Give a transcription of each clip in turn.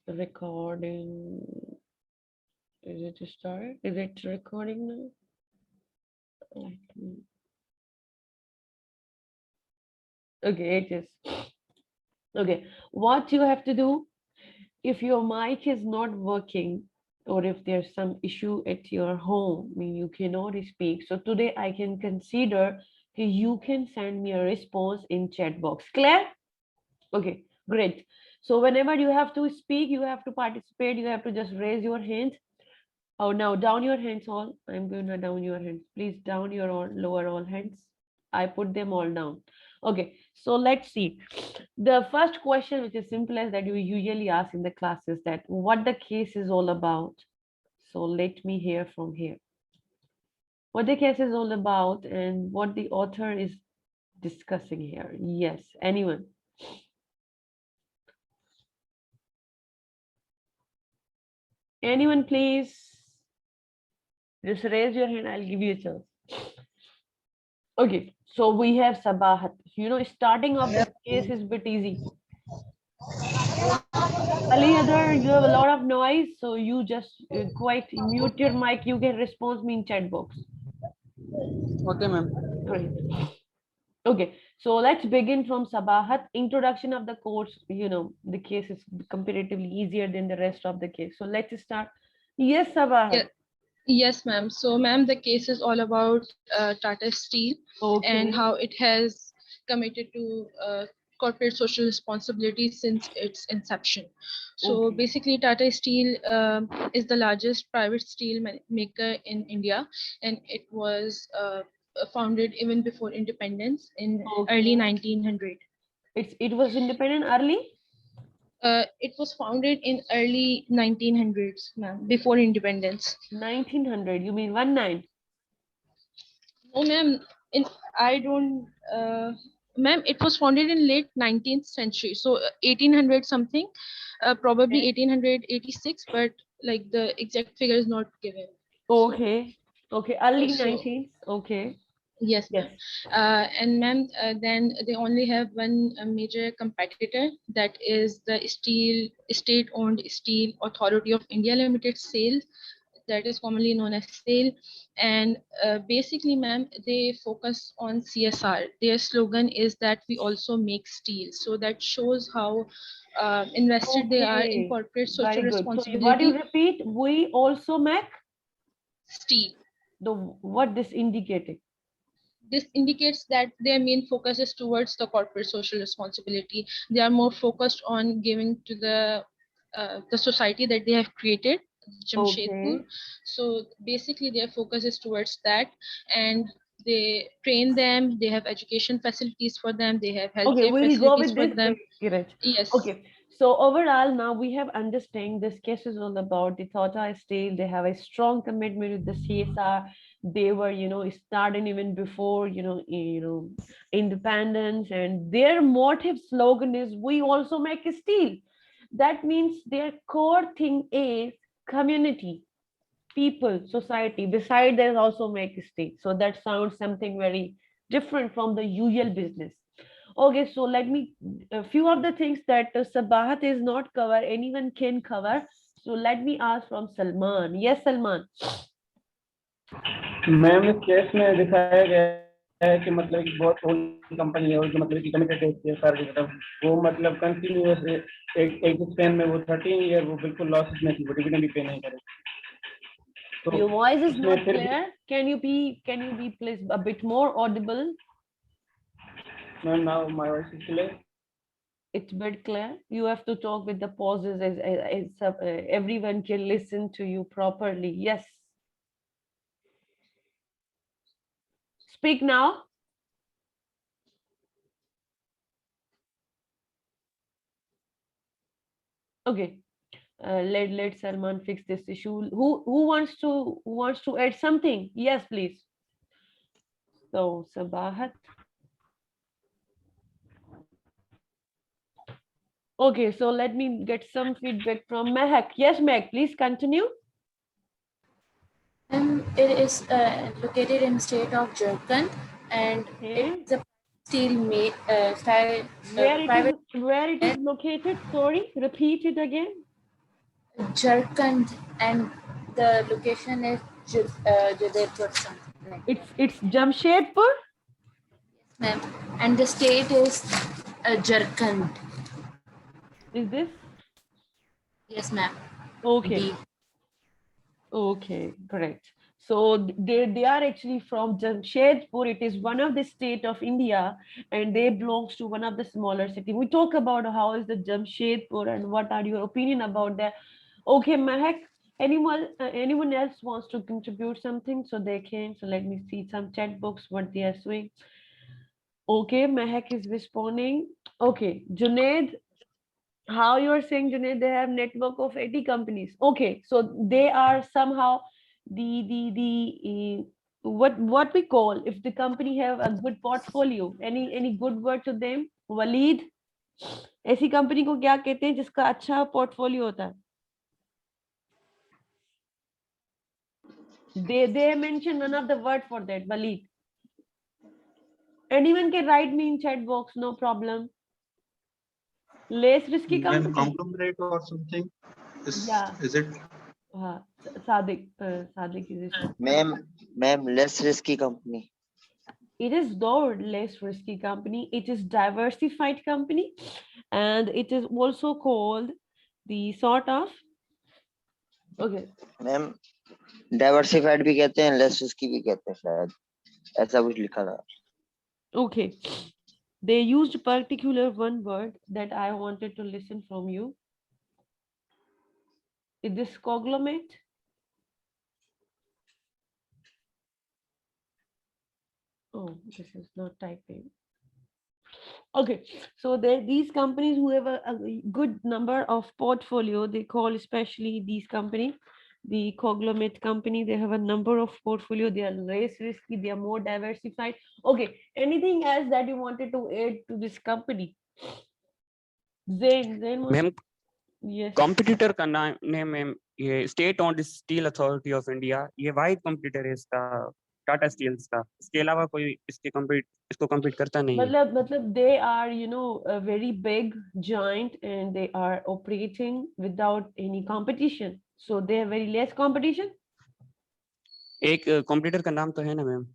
Recording. Is it start? Is it recording now? Let me- Okay, it is. Okay, what you have to do if your mic is not working or if there's some issue at your home, I mean you cannot speak. So today I can consider you can send me a response in chat box. Clear? Okay, great. So whenever you have to speak, you have to participate, you have to just raise your hand. Oh, now down your hands all. I'm going to down your hands. Please down your all, lower all hands. I put them all down. Okay, so let's see. The first question, which is simple as that you usually ask in the class, is that what the case is all about. So let me hear from here. What the case is all about and what the author is discussing here. Yes, anyone? Anyone, please? Just raise your hand. I'll give you a chance. Okay, so we have Sabahat. You know, starting of the case is a bit easy. Ali other, you have a lot of noise, so you just quite mute your mic. You can respond me in chat box. Okay, ma'am. Great. Okay, so let's begin from Sabahat. Introduction of the course. You know, the case is comparatively easier than the rest of the case. So let's start. Yes, Yeah, Sabahat. yes, ma'am. So, ma'am, the case is all about Tata Steel and Okay. how it has committed to corporate social responsibility since its inception. So, Okay. basically, Tata Steel is the largest private steel maker in India, and it was founded even before independence in early Okay. 1900. It was independent early. It was founded in early 1900s, ma'am, before independence. 1900. You mean 19? No, ma'am. In I don't, ma'am. It was founded in late 19th century, so 1800 something, probably Okay. 1886, but like the exact figure is not given. So, Okay. Okay. Early so 19th. Okay. yes, Yes. ma'am. And ma'am, then they only have one major competitor, that is the state-owned Steel Authority of India Limited, SAIL, that is commonly known as SAIL. And basically, ma'am, they focus on CSR. Their slogan is that we also make steel. So that shows how invested they are in Okay. corporate social Very good. So what you responsibility. repeat? We also make Steel. the what this indicating? This indicates that their main focus is towards the corporate social responsibility. They are more focused on giving to the society that they have created, Jamshedpur. Okay. So basically, their focus is towards that, and they train them. They have education facilities for them. They have Okay, healthcare we'll go facilities with for this. them. Great. Yes. Okay. So overall, now we have understanding this case is all about the Tata Steel. They have a strong commitment with the CSR. They were, starting even before, independence, and their motive slogan is "We also make steel." That means their core thing is community, people, society. Beside, there's also make steel. So that sounds something very different from the usual business. Okay, so let me a few of the things that Sabahat is not cover, anyone can cover. So let me ask from Salman. Yes, Salman. Ma'am इस case में दिखाया गया है कि मतलब एक बहुत old company है और जो मतलब कि कमिटेड है CSR की तरफ वो मतलब कंटिन्यूअस एक स्पेन में वो 13 ईयर वो बिल्कुल लॉसेस में थी वो डिविडेंड भी पे नहीं करे तो Your voice is उसमें not फिर भी clear. Can you be please a bit more audible? Ma'am now my voice is clear It's bit clear. You have to talk with the pauses as everyone can listen to you properly. Yes. Speak now. Okay. Let Salman fix this issue. Who wants to add something? Yes, please. So Sabahat. Okay, so let me get some feedback from Mehak. Yes, Mehak, please continue. It is located in state of Jharkhand, and Okay. it's a steel made style Where it private. is where it is located? Sorry, repeat it again. Jharkhand, and the location is Jodhpur, something like that. It's Jamshedpur. Ma'am, and the state is Jharkhand. Is this Yes, ma'am. okay? Indeed. Okay, correct. So they are actually from Jamshedpur. It is one of the state of India, and they belongs to one of the smaller city. We talk about how is the Jamshedpur and what are your opinion about that. Okay, Mahek, anyone else wants to contribute something so they can. So let me see some chat box what they are saying. Okay, Mahek is responding. Okay, Junaid, how you are saying, Junaid, they have network of 80 companies. Okay, so they are somehow what we call, if the company have a good portfolio, any good word to them, Waleed? ऐसी company को क्या कहते हैं जिसका अच्छा portfolio होता है? They mention one of the word for that, Waleed. Anyone can write me in chat box, no problem. Less risky Ma'am, company. conglomerate or something? Yeah. Is it? Sadiq is Ma'am, less risky company. it is though less risky company. It is diversified company, and it is also called the sort of okay. Ma'am, diversified भी कहते हैं, less risky भी कहते हैं शायद, ऐसा कुछ लिखा था. Okay, they used particular one word that I wanted to listen from you. Is this conglomerate? Oh, this is not typing. Okay, so these companies who have a good number of portfolio, they call especially these company, the conglomerate company, they have a number of portfolio, they are less risky, they are more diversified. Okay, anything else that you wanted to add to this company? Zain, ma'am yes. Competitor का नाम ma'am ये state owned steel authority of India, ये wide competitor है इसका, Tata steels का. इसके अलावा कोई इसको compete करता नहीं है. मतलब they are a very big giant and they are operating without any competition, so they have very less competition. एक कॉम्पिटिटर का नाम तो है ना ma'am,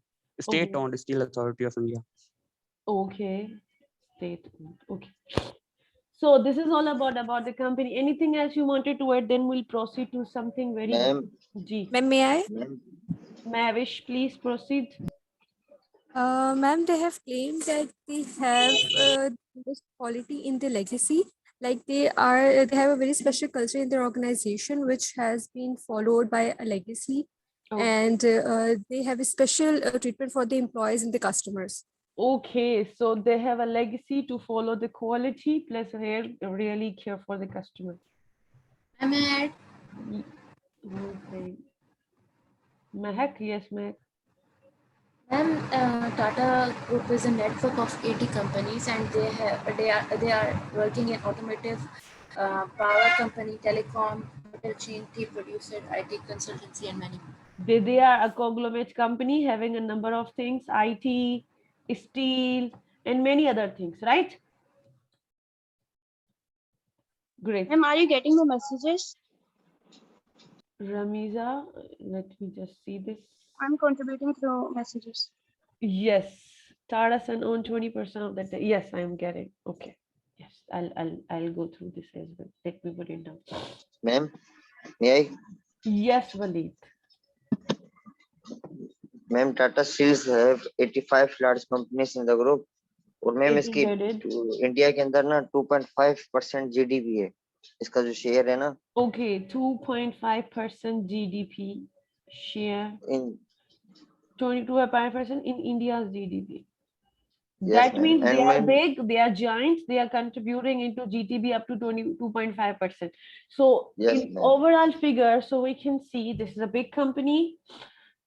state Okay. Owned steel authority of India. Okay, state. Okay. So this is all about the company. Anything else you wanted to add? Then we'll proceed to something very. Ma'am, Ji. Ma'am, may I? Mavish, please proceed. Ma'am, they have claimed that they have this quality in the legacy. Like they have a very special culture in their organization, which has been followed by a legacy, Oh. and they have a special treatment for the employees and the customers. Okay, so they have a legacy to follow the quality plus really care for the customer. Am I add? Okay. Mahak, yes, Mahak. Ma'am, Tata Group is a network of 80 companies, and they are working in automotive, power company, telecom, hotel chain, tea producer, IT consultancy, and many more. They are a conglomerate company having a number of things, IT, steel, and many other things, right? Great. Ma'am, are you getting the messages? Ramiza, let me just see this. I'm contributing through messages. Yes, Tata Sun own 20% of that. Yes, I am getting. Okay. Yes, I'll go through this as well. Let me put it down. Ma'am, may I? Yes, Waleed. Ma'am, Tata Steels have 85 large companies in the group. और ma'am इसकी India के अंदर ना 2.5% GDP है, इसका जो share है ना. Okay, 2.5% GDP share. In 22.5% in India's GDP. Yes, That ma'am. means And they are ma'am, big, they are giants, they are contributing into GDP up to 22.5%. So Yes, in ma'am. overall figure, so we can see this is a big company.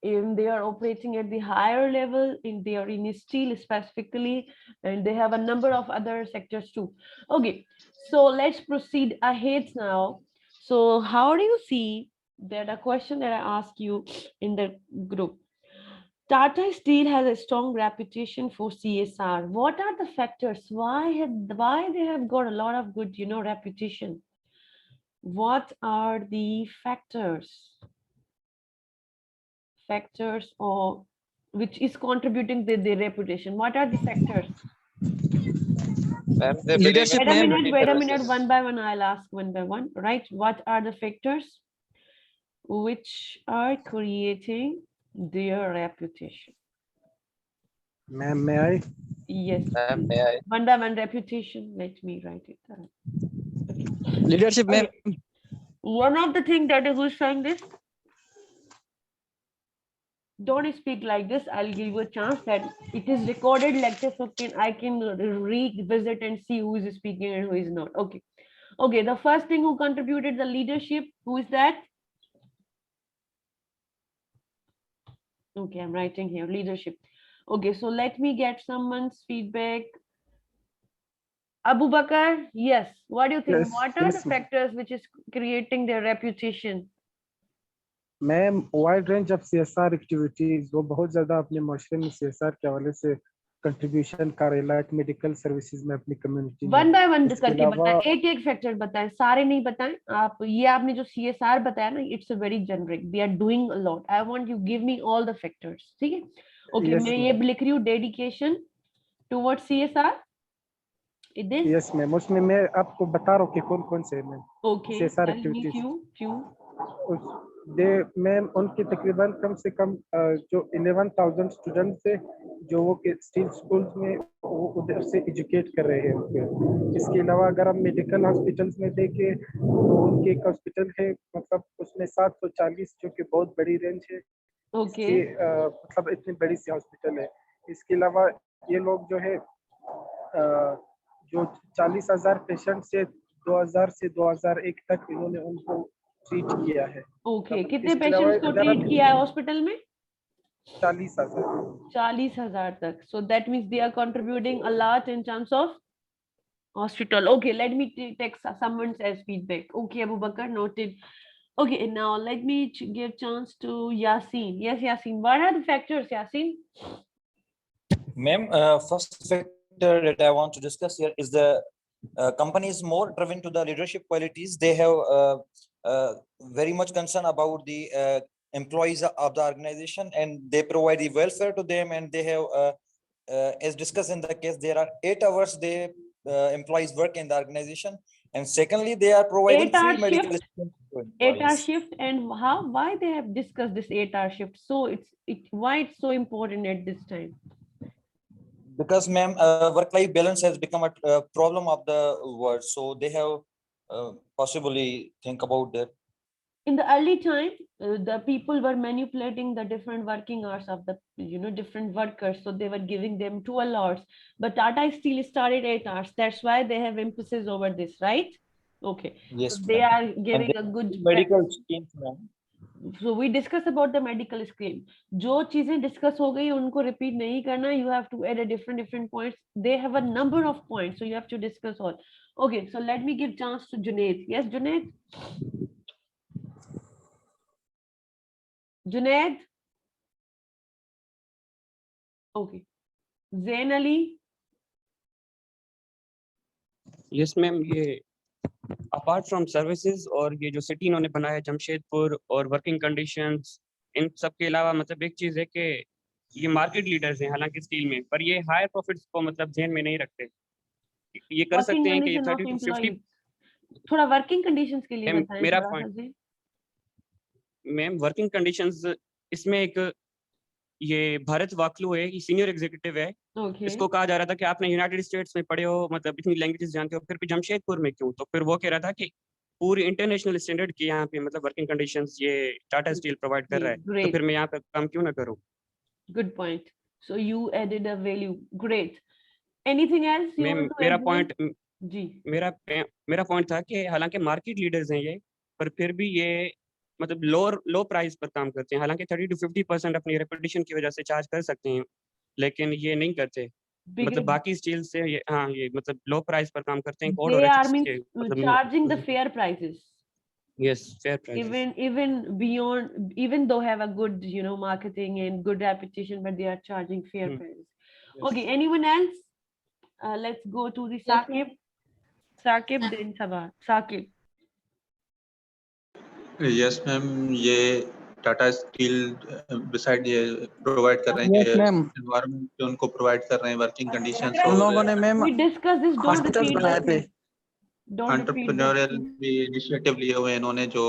They are operating at the higher level, they are in steel specifically, and they have a number of other sectors too. Okay, so let's proceed ahead now. So how do you see that a question that I ask you in the group? Tata Steel has a strong reputation for CSR. What are the factors? Why they have got a lot of good, reputation? what are the factors or which is contributing to their reputation? What are the factors? Ma'am, they believe in Wait a minute, services. one by one, I'll ask one by one, right? What are the factors which are creating their reputation? Ma'am, may I? Yes, Ma'am, please. may I? One by one reputation. Let me write it down. Okay. Leadership, ma'am. Okay. One of the things that is who's saying this, don't speak like this. I'll give you a chance that it is recorded lecture, so I can revisit and see who is speaking and who is not. Okay. Okay, the first thing who contributed the leadership, who is that? Okay, I'm writing here, leadership. Okay, so let me get someone's feedback. Abu Bakar, yes. What do you think? Yes, What are the yes, ma'am. factors which is creating their reputation? Ma'am wide range of CSR activities वो बहुत ज्यादा अपने माशरे में CSR के हवाले से contribution कर रहे लाइक मेडिकल सर्विसेज में अपनी कम्युनिटी वन बाय वन इसके करके अलावा बताएं, एक एक फैक्टर बताएं, सारे नहीं बताएं आप। ये आपने जो CSR बताया ना, it's a very generic, they are doing a lot, I want you give me all the factors, ठीक है? ओके, Yes, मैं ये ma'am. लिख रही हूँ, dedication towards CSR, it is yes ma'am उसमें मैं आपको बता रहा हूँ कि कौन कौन से ma'am okay. CSR tell me activities क्यों दे मैम उनकी तकरीबन कम से कम जो 11,000 स्टूडेंट थे जो वो के स्टील स्कूल्स में वो उधर से एजुकेट कर रहे हैं उनको। इसके अलावा अगर हम मेडिकल हॉस्पिटल्स में देखें तो उनके एक हॉस्पिटल है मतलब उसमें 740 जो कि बहुत बड़ी रेंज है। ओके इसके मतलब इतनी बड़ी सी हॉस्पिटल है। इसके अलावा ये लोग जो है जो 40,000 पेशेंट से 2000 से 2001 तक इन्होंने उनको ट्रीट किया है। ओके। कितने इसके अलावा पेशेंट्स को अगर ट्रीट हम किया है हॉस्पिटल में? 40,000 40,000 तक। So that means they are contributing a lot in terms of hospital. Okay, let me take someone's as feedback. Okay, Abu Bakar, noted. Okay, now let me give chance to Yasin. Yes, Yasin. What are the factors, Yasin? Ma'am, first factor that I want to discuss here is the company is more driven to the leadership qualities. They have very much concern about the employees of the organization, and they provide the welfare to them. And they have, as discussed in the case, there are 8 hours they employees work in the organization, and secondly, they are providing 8 hour free medical shift. assistance to 8 hour employees. shift, and how? Why they have discussed this 8 hour shift? So why it's so important at this time? Because ma'am, work-life balance has become a problem of the world, so they have possibly think about that. In the early time, the people were manipulating the different working hours of the different workers, so they were giving them 12 hours, but Tata Steel started 8 hours. That's why they have emphasis over this, right? Okay. Yes, So they ma'am. are giving And a good medical schemes, ma'am. So we discuss about the medical scheme. जो चीजें discuss हो गई उनको repeat नहीं करना. You have to add a different points. They have a number of points, so you have to discuss all. Okay, so let me give chance to Junaid. Yes, Junaid. Junaid. Okay. Zain Ali. Yes ma'am, ये apart from services और ये जो city इन्होंने बनाया जमशेदपुर और working conditions, इन सब के अलावा मतलब एक चीज है कि ये मार्केट लीडर्स हैं हालांकि स्टील में, पर ये हायर प्रॉफिट्स को मतलब ध्यान में नहीं रखते। ये कर Working सकते हैं कि ये condition of 30 to 50। employees. थोड़ा वर्किंग कंडीशंस के लिए मैम बताएं मेरा थोड़ा सा पॉइंट, जी। मैम वर्किंग कंडीशंस इसमें एक ये भारत वाकलू है, ये सीनियर एग्जीक्यूटिव है। Okay. इसको कहा जा रहा था कि आपने यूनाइटेड स्टेट्स में पढ़े हो, मतलब इतनी लैंग्वेजेस जानते हो, फिर भी जमशेदपुर में क्यों? तो फिर वो कह रहा था कि पूरी इंटरनेशनल स्टैंडर्ड की यहाँ पे मतलब वर्किंग कंडीशंस ये टाटा स्टील प्रोवाइड कर रहा है, तो Great. फिर मैं यहाँ पे काम क्यों ना करूँ? Good point. So you added a value. Great. Anything else you ma'am want to मेरा add? पॉइंट जी। मेरा पॉइंट था कि हालांकि मार्केट लीडर्स हैं ये, पर फिर भी ये मतलब लो प्राइस पर काम करते हैं। हालांकि 30 to 50% अपनी रेपुटेशन की वजह से चार्ज कर सकते हैं, लेकिन ये नहीं करते। मतलब बाकी स्टील से ये हाँ ये मतलब लो प्राइस पर काम करते हैं, कोड और They are एथिक्स means के मतलब charging the fair prices. Yes fair price. Even beyond, even though have a good marketing and good reputation, but they are charging fair prices. Okay, anyone else? Let's go to the Yes, Saqib. Saqib then Sabah. Saqib. Yes ma'am, ये Tata steel beside ये provide कर रहे हैं Yes, कि ma'am. Environment जो उनको provide कर रहे हैं, वर्किंग कंडीशंस उन और लोगों ने ma'am We discuss this. Don't hospital repeat बनाए this. थे। Please. Don't repeat this. Entrepreneurial भी इनिशिएटिव लिए हुए हैं इन्होंने, जो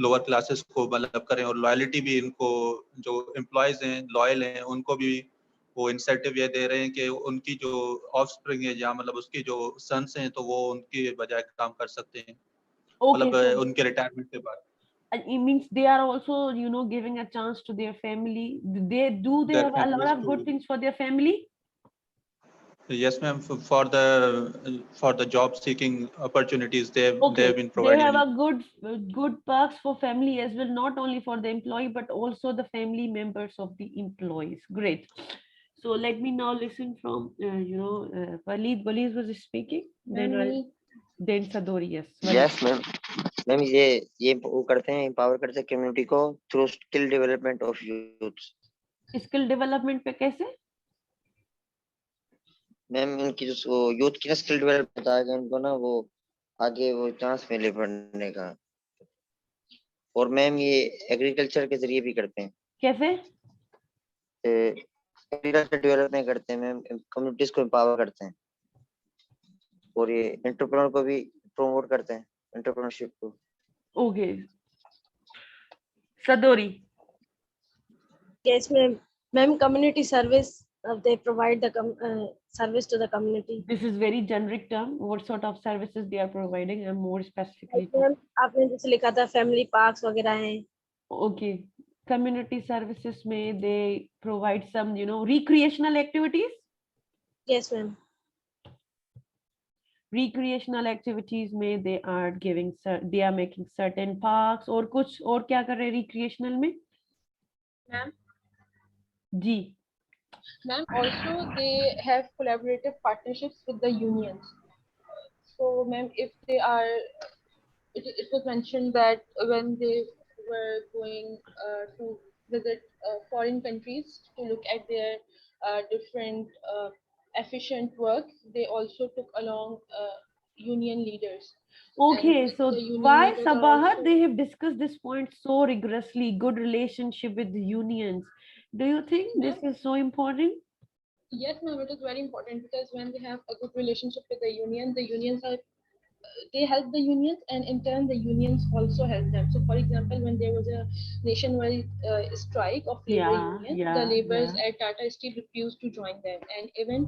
लोअर क्लासेस को मतलब करें, और लॉयल्टी भी इनको, जो एम्प्लॉयज हैं लॉयल हैं उनको भी वो इंसेंटिव ये दे रहे हैं कि उनकी जो ऑफस्प्रिंग है या मतलब उसकी जो सन्स हैं तो वो उनके बजाय काम कर सकते हैं, Okay, मतलब so उनके रिटायरमेंट के बाद। it means they are also, giving a chance to their family. They have a lot of good things for their family. Yes, ma'am. For the job seeking opportunities, they have been They providing. have a good perks for family as well, not only for the employee but also the family members of the employees. Great. So let me now listen from Walid. Walid was speaking. Then Sadori. Yes. Walid. Yes ma'am. Ma'am ये वो करते हैं, empower करते हैं community को through skill development of youth. Skill development पे कैसे? Ma'am इनकी जो यूथ की ना स्किल डेवलप होता है, इनको ना वो आगे वो चांस मिले पढ़ने का। और मैम ये एग्रीकल्चर के जरिए भी करते हैं। कैसे? एग्रीकल्चर डेवलपमेंट करते हैं मैम, कम्युनिटीज को एम्पावर करते हैं और ये एंटरप्रेन्योर को भी प्रमोट करते हैं, एंटरप्रेन्योरशिप को। Okay. Sadori. Yes, ma'am. Ma'am, community service, they provide the service to the community. This is very generic term. What sort of services they are providing? I'm more specifically. Ma'am, आपने जैसे लिखा था family parks वगैरह हैं। Okay. Community services में they provide some, recreational activities. Yes, ma'am. Recreational activities में they are making certain parks और कुछ और क्या कर रहे हैं recreational में? Ma'am. जी. Ma'am, also they have collaborative partnerships with the unions. So, ma'am, if they are, it was mentioned that when they were going to visit foreign countries to look at their different efficient work, they also took along union leaders. Okay, And so the union why leaders are Sabahat also- they have discussed this point so rigorously, good relationship with the unions. Do you think this is so important? Yes, ma'am, it is very important because when they have a good relationship with the unions are, they help the unions, and in turn the unions also help them. So, for example, when there was a nationwide strike of labor unions, the laborers at Tata Steel refused to join them, and even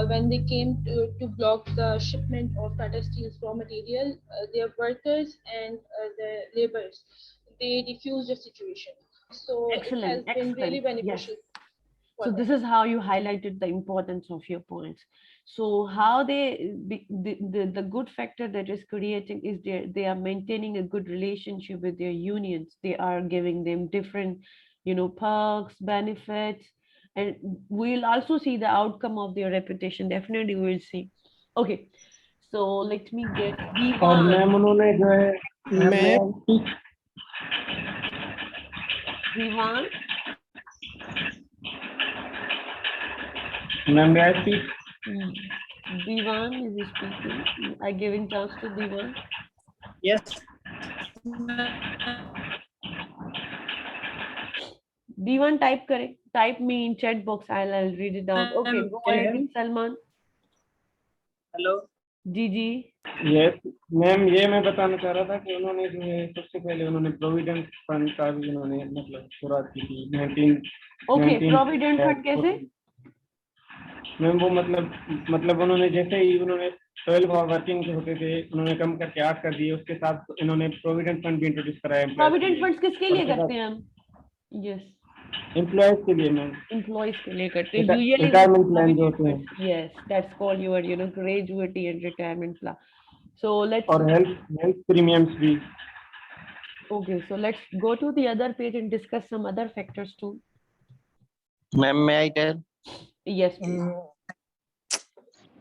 when they came to block the shipment of Tata Steel's raw material, their workers and the laborers, they diffused the situation. So Excellent, it has been really excellent. beneficial. Yes. So this is how you highlighted the importance of your points. So how the good factor that is creating is they are maintaining a good relationship with their unions. They are giving them different, perks, benefits, and we'll also see the outcome of their reputation. Definitely we'll see. Okay. So let me get और ma'am उन्होंने जो है Divan. Ma'am, may I speak? Divan is speaking. I giving chance to Divan. Yes. Divan type करें. Type me in chat box. I'll read it out. Okay, go ahead, Salman. Hello. Ji. Yes, ma'am ये मैं बताना चाह रहा था कि उन्होंने जो है सबसे पहले उन्होंने प्रोविडेंट फंड का भी उन्होंने मतलब शुरुआत की थी 19। Okay, प्रोविडेंट फंड कैसे? मैम वो मतलब उन्होंने जैसे ही उन्होंने 12 वर्किंग होते थे उन्होंने कम करके 8 कर दिए, उसके साथ इन्होंने प्रोविडेंट फंड भी इंट्रोड्यूस कराया। प्रोविडेंट फंड्स किसके लिए करते हैं हम? यस, एम्प्लॉयज के लिए मैम, एम्प्लॉयज के लिए करते हैं यूजुअली रिटायरमेंट प्लान जो होते हैं। Yes, that's called your gratuity and retirement plan. So let's और हेल्थ प्रीमियम्स भी। Okay, so let's go to the other page and discuss some other factors too. Ma'am, may I tell? Yes, please.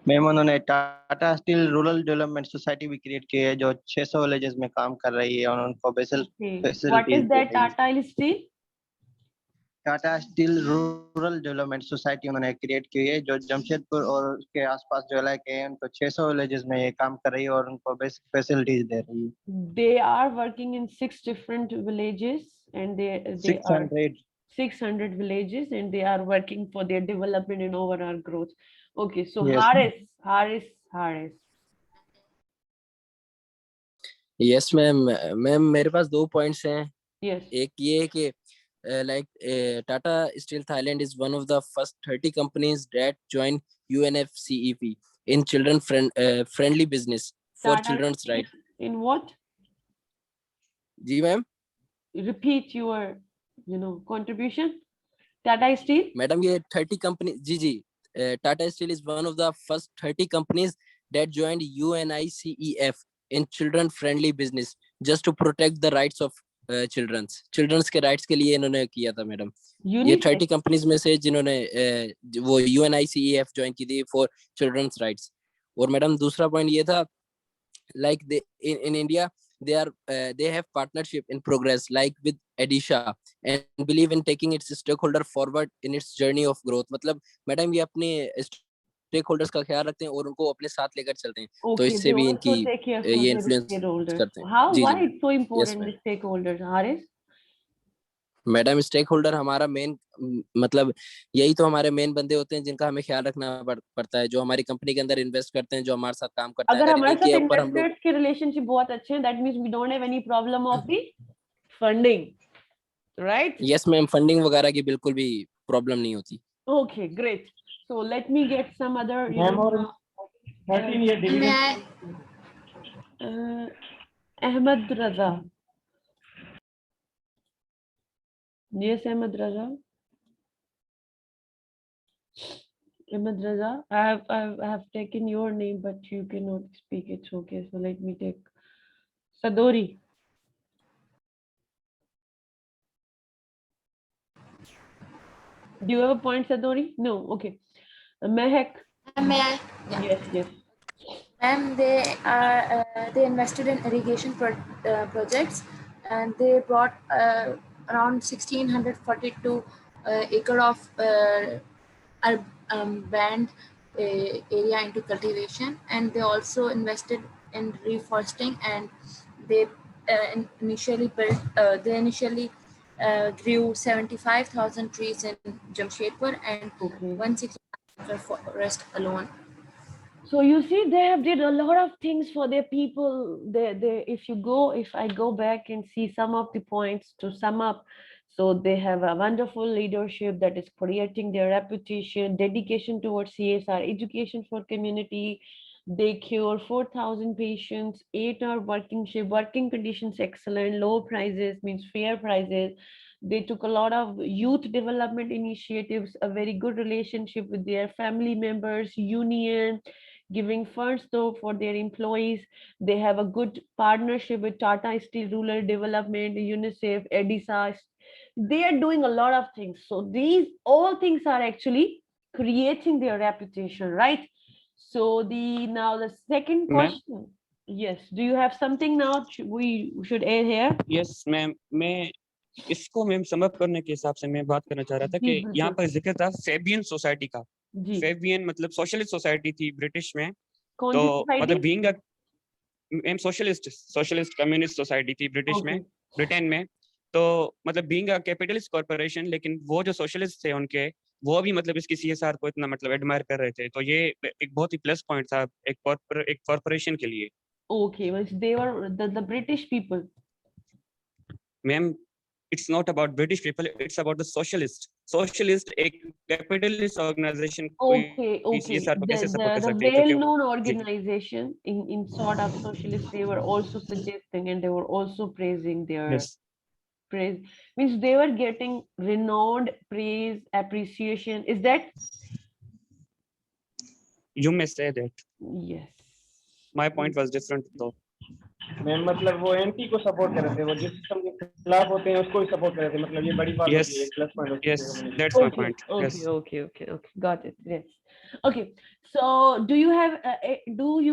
Ma'am उन्होंने Tata steel rural development society भी create की है जो 600 villages में काम कर रही है और उनको बेसल What is that Tata Steel? Tata steel rural development society उन्होंने क्रिएट की है जो जमशेदपुर और उसके आसपास जो इलाके हैं उनको 600 विलेजेस में ये काम कर रही है और उनको बेसिक फैसिलिटीज दे रही है। They are working in 6 different villages, and they are 600 600 villages, and they are working for their development and overall growth. Okay, so Yes. Haris. Yes ma'am. Ma'am मेरे पास 2 पॉइंट्स हैं। Yes. एक ये है कि like Tata Steel Thailand is one of the first 30 companies that joined UNFCEP in children friendly business for Tata children's Steel right. in what? जी ma'am. Repeat your, contribution. Tata Steel. Madam ये 30 company जी Tata Steel is one of the first 30 companies that joined UNICEF in children friendly business just to protect the rights of children's के rights के लिए इन्होंने किया था madam. ये 30 companies में से जिन्होंने वो UNICEF ज्वाइन की थी फॉर चिल्ड्रंस राइट्स। और मैडम दूसरा पॉइंट ये था like in India they have partnership in progress like with Edisha and believe in taking its stakeholder forward in its journey of growth। मतलब मैडम ये अपने stake holders का ख्याल रखते हैं और उनको अपने साथ लेकर चलते हैं। तो Okay, इससे they भी also इनकी take care for ये their इन्फ्लुएंस stakeholders. करते हैं। How? जी Why जी it's so yes important, ma'am. the stakeholders, Haris? Madam stakeholder हमारा मेन मतलब यही तो हमारे मेन बंदे होते हैं जिनका हमें ख्याल रखना पड़ता है, जो हमारी कंपनी के अंदर इन्वेस्ट करते हैं, जो हमारे साथ काम करते हैं। अगर अगर हमारे इन्हीं साथ के ऊपर हम लोग इन्वेस्टर्स के रिलेशनशिप बहुत अच्छे हैं, that means we don't have any problem of the funding, right? Yes ma'am funding वगैरह की बिल्कुल भी प्रॉब्लम नहीं होती। Okay, great. So let me get some other, Ma'am, or 13-year dividend. Ahmed Raza. Yes, Ahmed Raza. Ahmed Raza, I have taken your name, but you cannot speak. It's okay. So let me take Sadori. Do you have a point, Sadori? No. Okay. Mehak. May I? Yes, yes. And they invested in irrigation projects, and they brought around 1642 acre of band area into cultivation, and they also invested in reforesting, and they initially grew 75,000 trees in Jamshedpur and 160 acre forest alone. So you see, they have did a lot of things for their people. If I go back and see some of the points to sum up, so they have a wonderful leadership that is creating their reputation, dedication towards CSR, education for community. They cure 4,000 patients, 8-hour working shift, working conditions excellent, low prices means fair prices. They took a lot of youth development initiatives, a very good relationship with their family members, union, giving funds though for their employees. They have a good partnership with Tata Steel Rural Development, UNICEF, EDISA. They are doing a lot of things. So these all things are actually creating their reputation, right? So now the second question. Yes. Do you have something now we should add here? Yes, ma'am. मैं इसको ma'am sum up करने के हिसाब से मैं बात करना चाह रहा था कि यहाँ पर जिक्र था फेबियन सोसाइटी का। फेबियन मतलब सोशलिस्ट सोसाइटी थी ब्रिटिश में। तो मतलब being ma'am socialist communist society थी ब्रिटिश में, ब्रिटेन में। तो मतलब बीइंग अ कैपिटलिस्ट कॉर्पोरेशन, लेकिन वो जो सोशलिस्ट थे उनके वो भी मतलब इसकी सीएसआर को इतना मतलब एडमायर कर रहे थे। तो ये एक बहुत ही प्लस पॉइंट था एक कॉर्पोरेशन के लिए। Okay, well, they were the British people. Ma'am, it's not about British people, it's about the socialist. Socialist एक capitalist organization Okay. The well-known organization in sort of socialist, they were also suggesting and they were also praising their praise. Means they were getting renowned praise, appreciation. Is that? You may say that. Yes. My point was different though. मैं मतलब वो anti को support कर रहे थे, वो जिस system के खिलाफ होते हैं उसको ही सपोर्ट कर रहे थे। मतलब ये बड़ी बात होती है, plus point. Yes, that's my point. Okay. Got it. Yes. Okay. So do you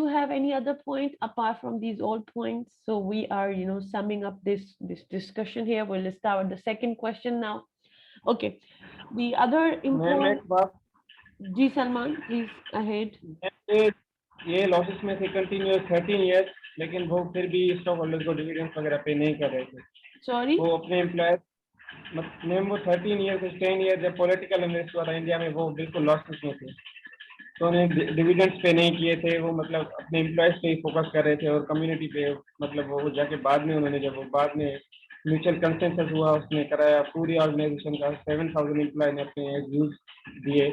have any other point apart from these all points? So we are, summing up this discussion here. We'll start with the second question now. Okay. The other ma'am important. एक बात, जी Salman, please ahead. ये losses में थे continuous 13 years, लेकिन वो फिर भी stock holders को डिविडेंड्स वगैरह पे नहीं कर रहे थे। Sorry. वो अपने एम्प्लॉयज, मैम वो 13 इयर्स 10 इयर्स जब पॉलिटिकल अनरेस्ट हुआ था इंडिया में, वो बिल्कुल लॉसेस में थे, तो उन्हें डिविडेंड्स पे नहीं किए थे। वो मतलब अपने एम्प्लॉयज पे ही फोकस कर रहे थे और कम्युनिटी पे, मतलब वो जाके बाद में उन्होंने, जब वो बाद में म्यूचुअल कंसेंसस हुआ, उसने कराया पूरी ऑर्गेनाइजेशन का 7000 एम्प्लॉय ने अपने व्यूज दिए,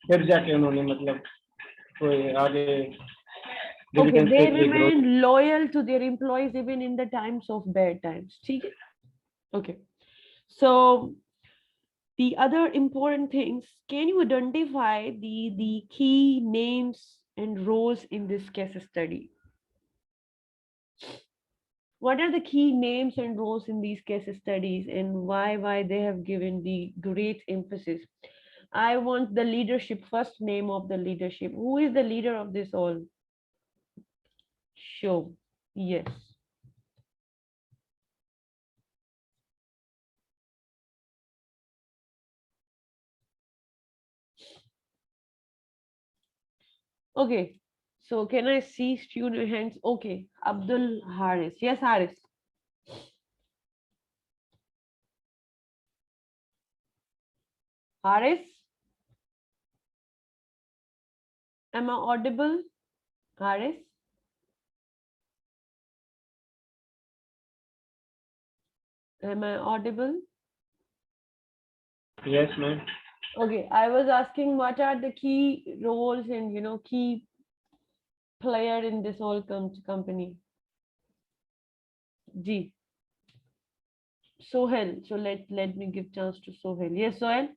फिर जाके उन्होंने मतलब कोई आगे Okay, डिविडेंड्स they पे के लिए growth. remain loyal to their employees even in the times of bad times. ठीक है? Okay. So the other important things, can you identify the key names and roles in this case study? What are the key names and roles in these case studies, and why they have given the great emphasis? I want the leadership, first name of the leadership. Who is the leader of this all? Show. Yes. Okay. So can I see student hands? Okay. Abdul Haris. Yes, Haris. Haris? Am I audible? Haris? Am I audible? Yes, ma'am. Okay, I was asking what are the key roles and key player in this whole company. Ji. Sohel. So let me give chance to Sohel. Yes, Sohel.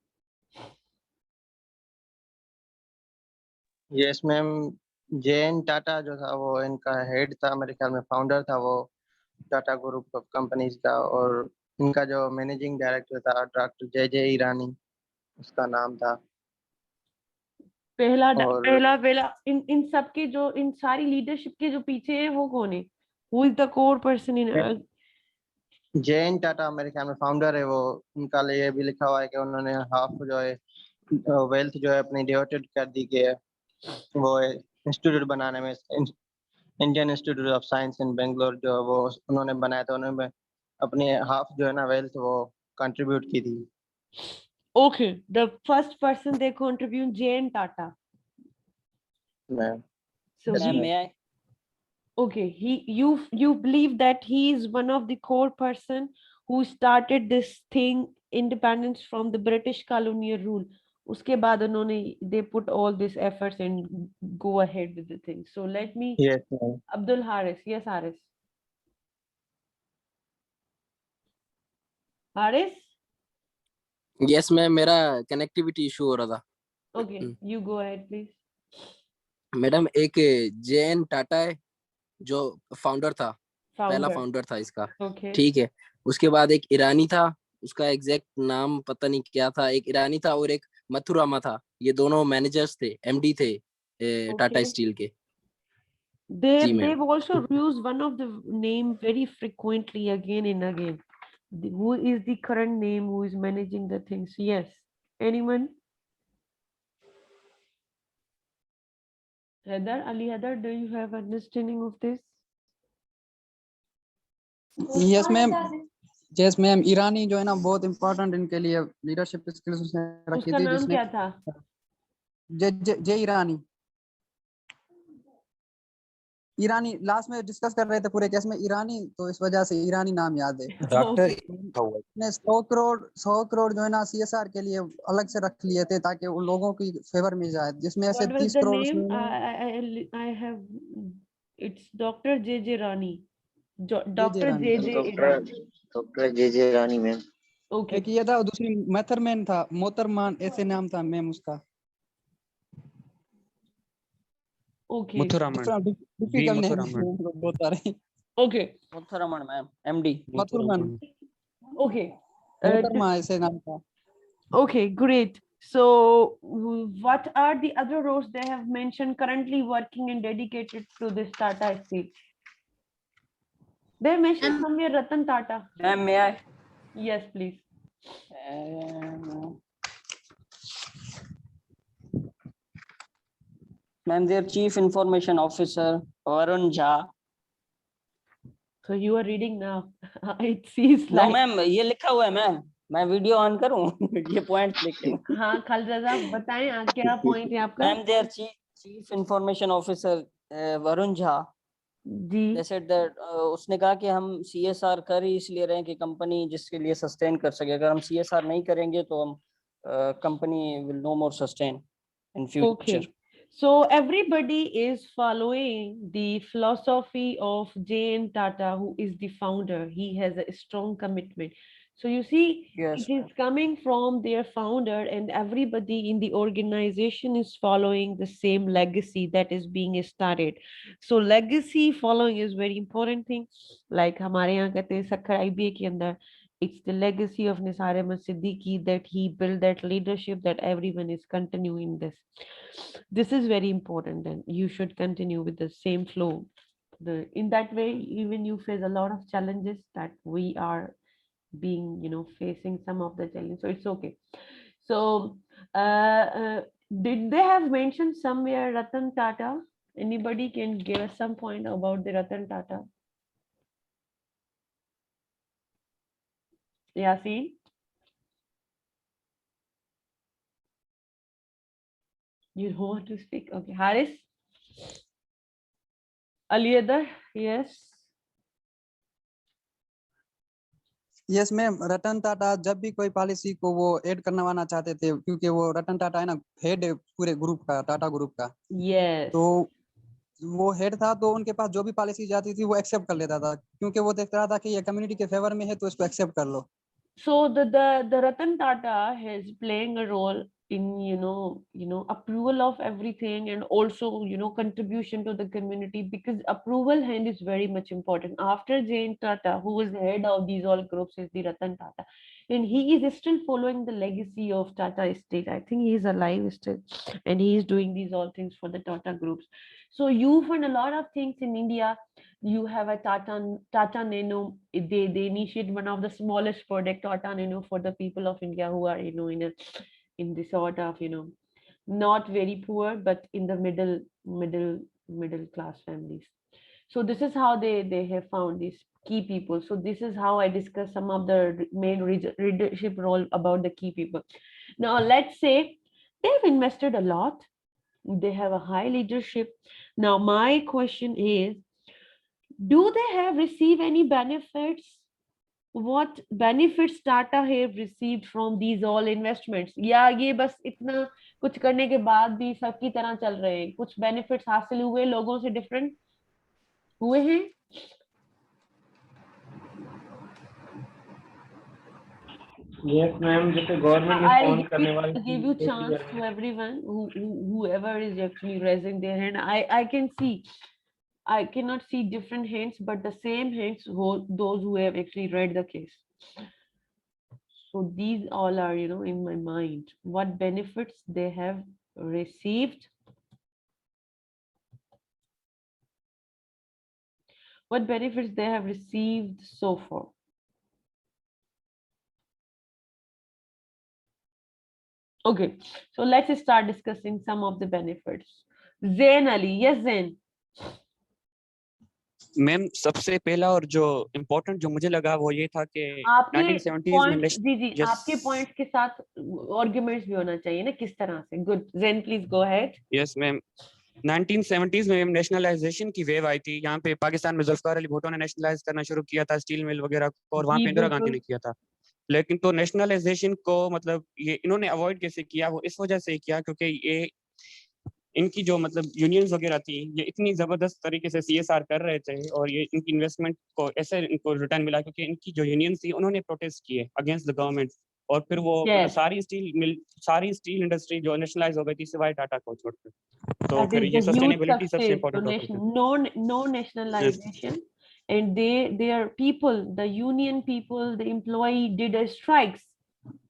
Yes ma'am, Jain Tata जो था वो इनका head था, मेरे ख्याल में founder था वो टाटा ग्रुप ऑफ कंपनीज का, और इनका जो मैनेजिंग डायरेक्टर था डॉक्टर जे जे ईरानी उसका नाम था। और पहला इन सब के जो, इन सारी लीडरशिप के जो पीछे है वो कौन है? Who is the core person in? Jain Tata मेरे ख्याल में फाउंडर है वो। उनका लिए भी लिखा हुआ है कि उन्होंने हाफ जो है वेल्थ जो है अपनी डिवोटेड कर दी कि वो इंस्टीट्यूट बनाने में, इंडियन इंस्टीट्यूट ऑफ साइंस इन बेंगलोर जो वो उन्होंने बनाया था, उन्होंने अपनी हाफ जो है ना वेल्थ वो कंट्रीब्यूट की थी। Okay, the first person they contribute, Jane Tata. Ma'am So Yes, he, ma'am. okay, you believe that he is one of the core person who started this thing, independence from the British colonial rule. उसके बाद उन्होंने they put all these efforts and go ahead with the thing. So let me. Yes, ma'am. Abdul Haris. Yes, Haris. Haris? Yes ma'am, मेरा connectivity issue हो रहा था। Okay, you go ahead please. Madam, एक JN Tata है जो founder था, पहला founder था इसका। Okay. ठीक है, उसके बाद एक ईरानी था, उसका एग्जैक्ट नाम पता नहीं क्या था, एक ईरानी था और एक मथुरामा था। ये दोनों मैनेजर्स थे, एमडी थे टाटा स्टील के। They've also used one of the name very frequently again and again. Who is the current name who is managing the things? Yes. Anyone? Heather, Ali Heather, do you have understanding of this? Yes ma'am, yes ma'am, Irani जो है ना बहुत important इनके लिए leadership skills उसने रखी उसका थी। नाम जिसने क्या था? जे ईरानी। ईरानी लास्ट में डिस्कस कर रहे थे पूरे केस में ईरानी, तो इस वजह से ईरानी नाम याद है। डॉक्टर ने 100 करोड़ जो है ना सीएसआर के लिए अलग से रख लिए थे ताकि उन लोगों की फेवर में जाए, जिसमें से What was 30 the crore name? I have. It's Dr. J.J. Rani. Dr. Rani. Doctor J J Rani ma'am. Okay. एक ये था, दूसरी मैथरमैन था, मोतरमान ऐसे नाम था मैम उसका। Okay. डिफिकल्ट नेम बहुत सारे। Okay. Muthuraman ma'am, MD Muthuraman. Okay. Muthuraman ऐसे नाम था। Okay, great. So what are the other roles they have mentioned currently working and dedicated to this Tata Steel? They mentioned somewhere Ratan Tata. Ma'am, may I? Yes, please. Ma'am, their Chief Information Officer, Varun Jha. So you are reading now. It seems No, like. ma'am, ये लिखा हुआ है ma'am. मैं video on करूं ये points लिखे हूं. हाँ खालिदा बताएं क्या पॉइंट है आपका? Ma'am, their Chief Information Officer Varun Jha. जी. They said that उसने कहा कि हम CSR कर ही इसलिए रहे हैं कि कंपनी जिसके लिए सस्टेन कर सके. अगर हम CSR नहीं करेंगे तो हम company will no more sustain in future. Okay. So everybody is following the philosophy of J.N. Tata, who is the founder. He has a strong commitment. So you see, Yes, it is coming from their founder, and everybody in the organization is following the same legacy that is being started. So legacy following is very important thing. Like हमारे यहाँ कहते हैं Sukkur IBA के अंदर, it's the legacy of Nisar Ahmed Siddiqui that he built that leadership that everyone is continuing this. This is very important, and you should continue with the same flow. In that way, even you face a lot of challenges that we are being, facing some of the challenges. So it's okay. So did they have mentioned somewhere Ratan Tata? Anybody can give us some point about the Ratan Tata? Yasin? You don't want to speak? Okay. Haris? Aliadar? Yes. Yes ma'am, Ratan Tata जब भी कोई policy को वो add करवाना चाहते थे, क्योंकि वो रतन टाटा है ना, हेड है पूरे ग्रुप का, टाटा ग्रुप का. Yes. तो वो हेड था, तो उनके पास जो भी पॉलिसी जाती थी वो एक्सेप्ट कर लेता था, क्योंकि वो देखता रहा था कि ये कम्युनिटी के फेवर में है तो इसको एक्सेप्ट कर लो. So the Ratan Tata is playing a role in approval of everything, and also contribution to the community, because approval hand is very much important. After J.N. Tata, who is the head of these all groups, is the Ratan Tata, and he is still following the legacy of Tata Estate. I think he is alive still, and he is doing these all things for the Tata groups. So you find a lot of things in India. You have a Tata Nano. They initiate one of the smallest product, Tata Nano, for the people of India who are in the sort of not very poor, but in the middle class families. So this is how they have found these key people. So this is how I discuss some of the main leadership role about the key people. Now let's say they've invested a lot. They have a high leadership. Now my question is, do they have received any benefits? What benefits Tata have received from these all investments? या ये बस इतना कुछ करने के बाद भी सबकी तरह चल रहे हैं? कुछ benefits हासिल हुए लोगों से different हुए हैं? Yes, ma'am. जैसे government I'll give you chance to everyone whoever is actually raising their hand. I cannot see different hands, but the same hands, those who have actually read the case. So these all are, in my mind, what benefits they have received. What benefits they have received so far. Okay, so let's start discussing some of the benefits. Zain Ali, yes Zain. Ma'am सबसे पहला और जो important जो मुझे लगा वो ये था कि आपके 1970s में जी आपके पॉइंट्स के साथ आर्गुमेंट्स भी होना चाहिए ना, किस तरह से. Good Zen, please go ahead. Yes ma'am, 1970s में नेशनलाइजेशन की वेव आई थी. यहाँ पे पाकिस्तान में जुल्फिकार अली भुट्टो ने नेशनलाइज करना शुरू किया था स्टील मिल वगैरह को, और वहाँ पे इंदिरा गांधी ने किया था. लेकिन तो नेशनलाइजेशन को मतलब ये इन्होंने अवॉइड कैसे किया, वो इस वजह से किया क्योंकि ये इनकी जो मतलब यूनियंस वगैरह थी ये इतनी जबरदस्त तरीके से CSR कर रहे थे, और ये इनकी इन्वेस्टमेंट को ऐसे इनको रिटर्न मिला क्योंकि इनकी जो यूनियंस थी उन्होंने प्रोटेस्ट किए अगेंस्ट द गवर्नमेंट, और फिर वो सारी स्टील इंडस्ट्री जो नेशनलाइज हो गई थी सिवाय टाटा को छोड़कर. तो फिर ये सस्टेनेबिलिटी सबसे इम्पोर्टेंट होती है. No nationalization, and their people, the union people, the employee did a strikes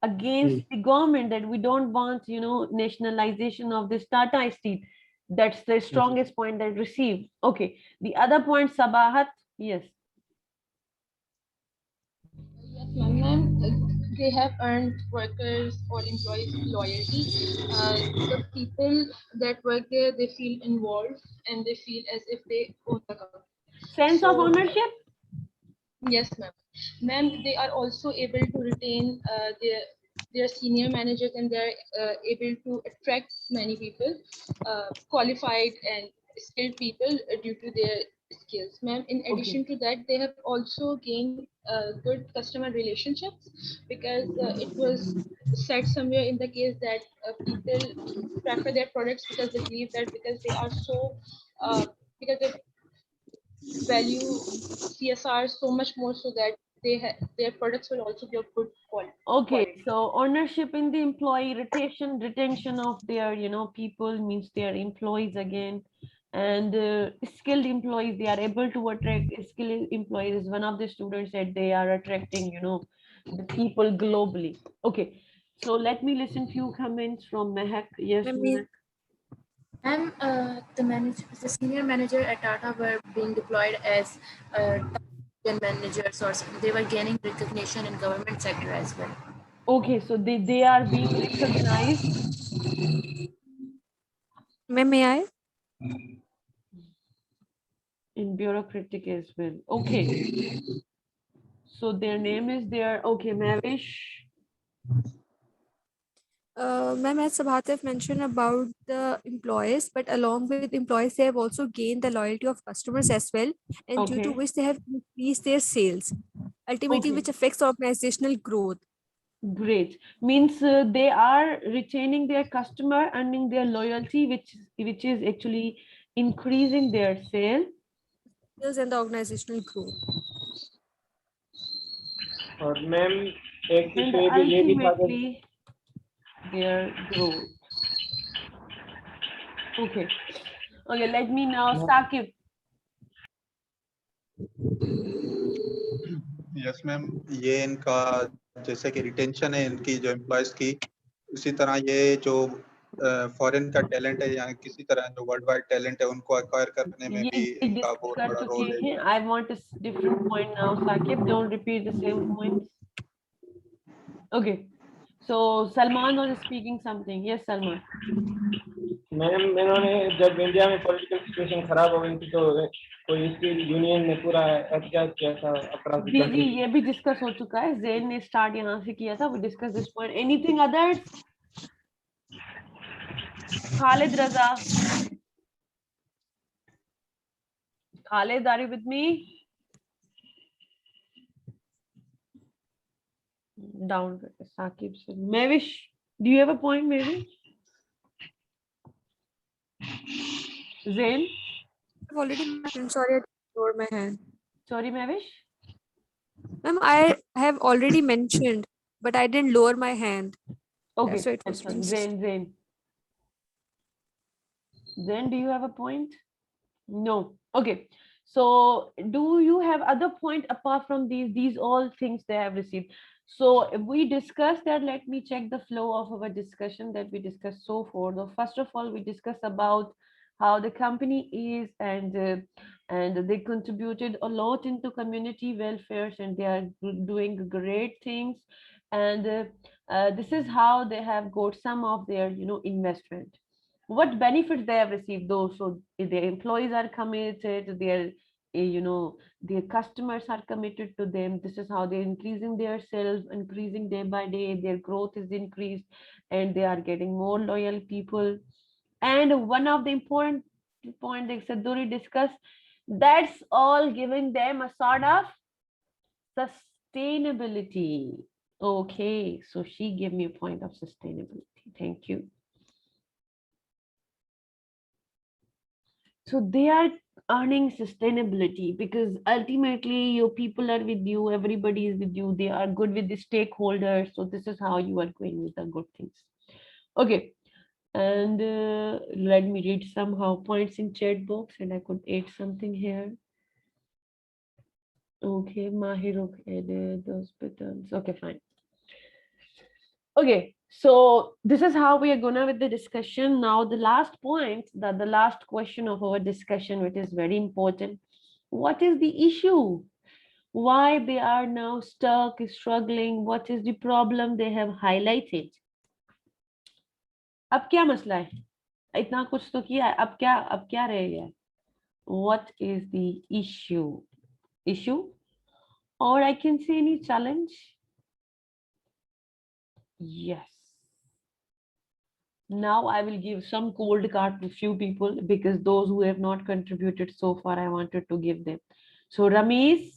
against the government that we don't want, nationalization of this Tata Steel. That's the strongest point that received. Okay, the other point, Sabahat, yes. Yes, ma'am. they have earned workers or employees loyalty. The people that work there, they feel involved and they feel as if they own the company. Sense of So, ownership? yes, ma'am. Ma'am, they are also able to retain their senior managers, and they're able to attract many people, qualified and skilled people due to their skills. Ma'am, in addition to that, they have also gained good customer relationships, because it was said somewhere in the case that people prefer their products because they believe that because they are so because they value CSR so much more, so that their products will also be of good quality. Okay, so ownership in the employee retention of their, people means their employees again, and skilled employees, they are able to attract skilled employees. One of the students said they are attracting, the people globally. Okay, so let me listen few comments from Mehak. Yes, Mehak. And the senior manager at Tata were being deployed as managers, or they were gaining recognition in government sector as well. Okay, so they are being recognized. May I? In bureaucratic as well. Okay. So their name is there. Okay, Mavish. Ma'am, as Sabhatev mentioned about the employees, but along with employees, they have also gained the loyalty of customers as well, and due to Okay. which they have increased their sales, ultimately Okay. which affects organizational growth. Great. Means they are retaining their customer, earning their loyalty, which is actually increasing their sale. Sales and the organizational growth. और ma'am एक And issue ये भी था कि ultimately their growth. Okay. Okay, let me now, Saqib. Yes ma'am, ये इनका जैसे कि रिटेंशन है इनकी जो एम्प्लॉयज की, उसी तरह ये जो फॉरेन का टैलेंट है या किसी तरह जो वर्ल्ड वाइड टैलेंट है उनको एक्वायर करने में भी इनका बहुत बड़ा रोल है। I want a different point now, Saqib. Don't repeat the same points. Okay. So Salman was speaking something. Yes, Salman. Ma'am इन्होंने जब इंडिया में पॉलिटिकल सिचुएशन खराब हो गई थी तो कोई स्टील यूनियन ने पूरा एहतजाज किया था अक्रॉस द जी कंट्री। ये भी डिस्कस हो चुका है, जैन ने स्टार्ट यहाँ से किया था, वो discuss this point. Anything others? Khalid Raza, Khalid, are you with me? Down, Saqib. Mavish, do you have a point, maybe? Zain? I've already mentioned, sorry, I lowered my hand. Sorry, Mavish? Ma'am, I have already mentioned, but I didn't lower my hand. Okay, So it was Zain. Zain, do you have a point? No. Okay. So do you have other point apart from these all things they have received? So if we discussed that, let me check the flow of our discussion that we discussed so far. So first of all, we discussed about how the company is, and they contributed a lot into community welfare, and they are doing great things, and this is how they have got some of their investment. What benefits they have received, though? So their employees are committed, their customers are committed to them. This is how they're increasing their sales, increasing day by day, their growth is increased, and they are getting more loyal people. And one of the important point that Sadhuri discussed, that's all giving them a sort of sustainability. Okay, so she gave me a point of sustainability. Thank you. So they are earning sustainability because ultimately your people are with you, everybody is with you, they are good with the stakeholders. So this is how you are going with the good things. Okay, and let me read somehow points in chat box, and I could add something here. Okay, Mahiruk added those buttons. Okay, fine. Okay, so this is how we are gonna with the discussion. Now the last point, the last question of our discussion, which is very important. What is the issue? why they are now stuck, struggling, what is the problem they have highlighted. अब क्या मसला है? इतना कुछ तो किया है, अब क्या रह गया? What is the issue? Or I can say any challenge? Yes. Now I will give some cold card to few people because those who have not contributed so far, I wanted to give them. So Ramesh,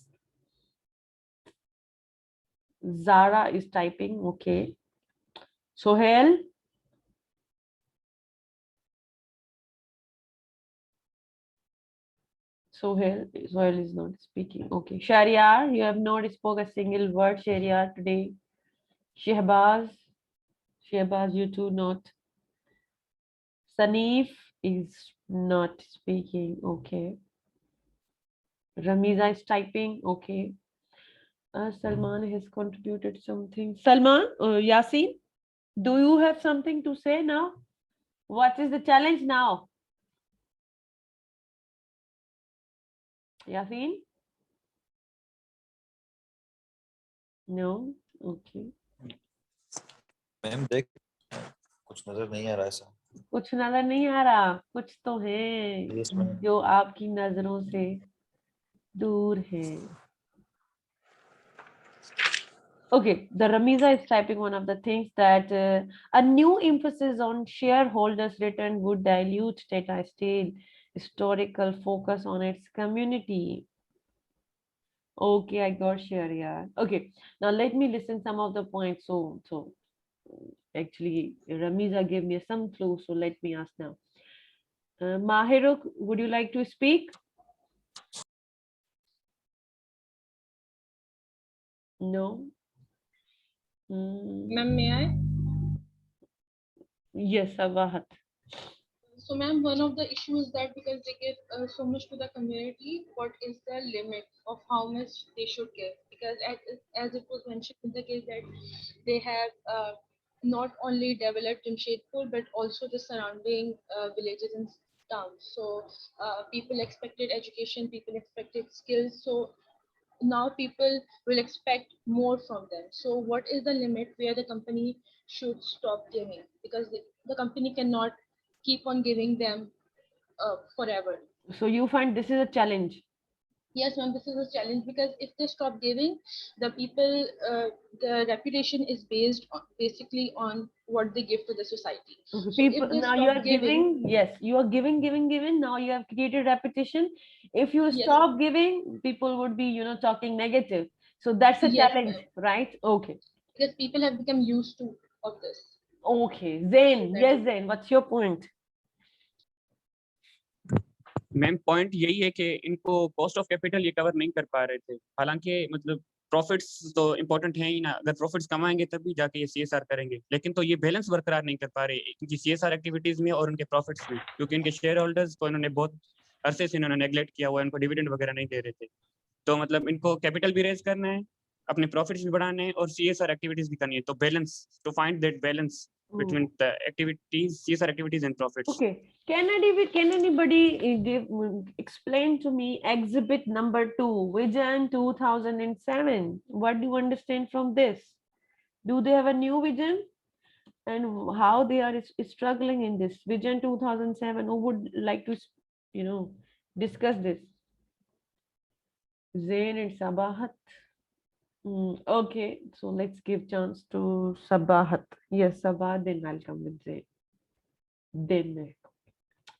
Zara is typing, okay. Sohail. Sohail is not speaking. Okay. Shariar, you have not spoke a single word, Shariar, today. Shehbaz, you too not. Sanif is not speaking. Okay. Ramiza is typing. Okay. Salman has contributed something. Salman, Yasin, do you have something to say now? What is the challenge now? Yasin? No? Okay. Ma'am देख कुछ नजर नहीं आ रहा ऐसा. कुछ नजर नहीं आ रहा, कुछ तो है Yes, ma'am. जो आपकी नजरों से दूर है. Okay, the Ramiza is typing one of the things that a new emphasis on shareholders' return would dilute Tata Steel historical focus on its community. Okay, I got Sharia. Okay, now let me listen some of the points. So actually, Ramiza gave me some clue, so let me ask now. Mahiruk, would you like to speak? No. Ma'am, may I? Yes, Sabahat. So, ma'am, one of the issues that because they give so much to the community, what is the limit of how much they should give? Because as it was mentioned in the case that they have not only developed Jamshedpur but also the surrounding villages and towns. So people expected education, people expected skills. So now people will expect more from them. So what is the limit where the company should stop giving? Because the company cannot keep on giving them forever. So you find this is a challenge? Yes, ma'am, this is a challenge because if they stop giving, the people, the reputation is based on, basically on what they give to the society. Okay, So people, if they now you stop are giving, yes, you are giving. Now you have created repetition. If you Yes. stop giving, people would be, talking negative. So that's a Yes, challenge, ma'am. right? Okay. Because people have become used to of this. Okay. Zain, yes, Zain, what's your point? Ma'am point यही है कि इनको cost of capital ये cover नहीं कर पा रहे थे. हालांकि मतलब प्रॉफिट्स तो इम्पोर्टेंट है ही ना, अगर प्रॉफिट्स कमाएंगे तभी जाके ये सीएसआर करेंगे, लेकिन तो ये बैलेंस बरकरार नहीं कर पा रहे इनकी सीएसआर एक्टिविटीज में और उनके प्रॉफिट्स में, क्योंकि इनके शेयर होल्डर्स को इन्होंने बहुत अरसे से इन्होंने नेग्लेक्ट किया हुआ है, इनको डिविडेंड वगैरह नहीं दे रहे थे. तो मतलब इनको कैपिटल भी रेज करना है, अपने प्रॉफिट्स भी बढ़ाने हैं और सीएसआर एक्टिविटीज भी करनी है. तो balance, to find that balance between the activities, CSR activities and profits. Okay. Can anybody explain to me exhibit number 2, Vision 2007? What do you understand from this? Do they have a new vision? And how they are struggling in this Vision 2007? Who would like to, discuss this? Zain and Sabahat. Okay, so let's give chance to Sabahat. Yes, Sabahat, then I'll come with Zain. Then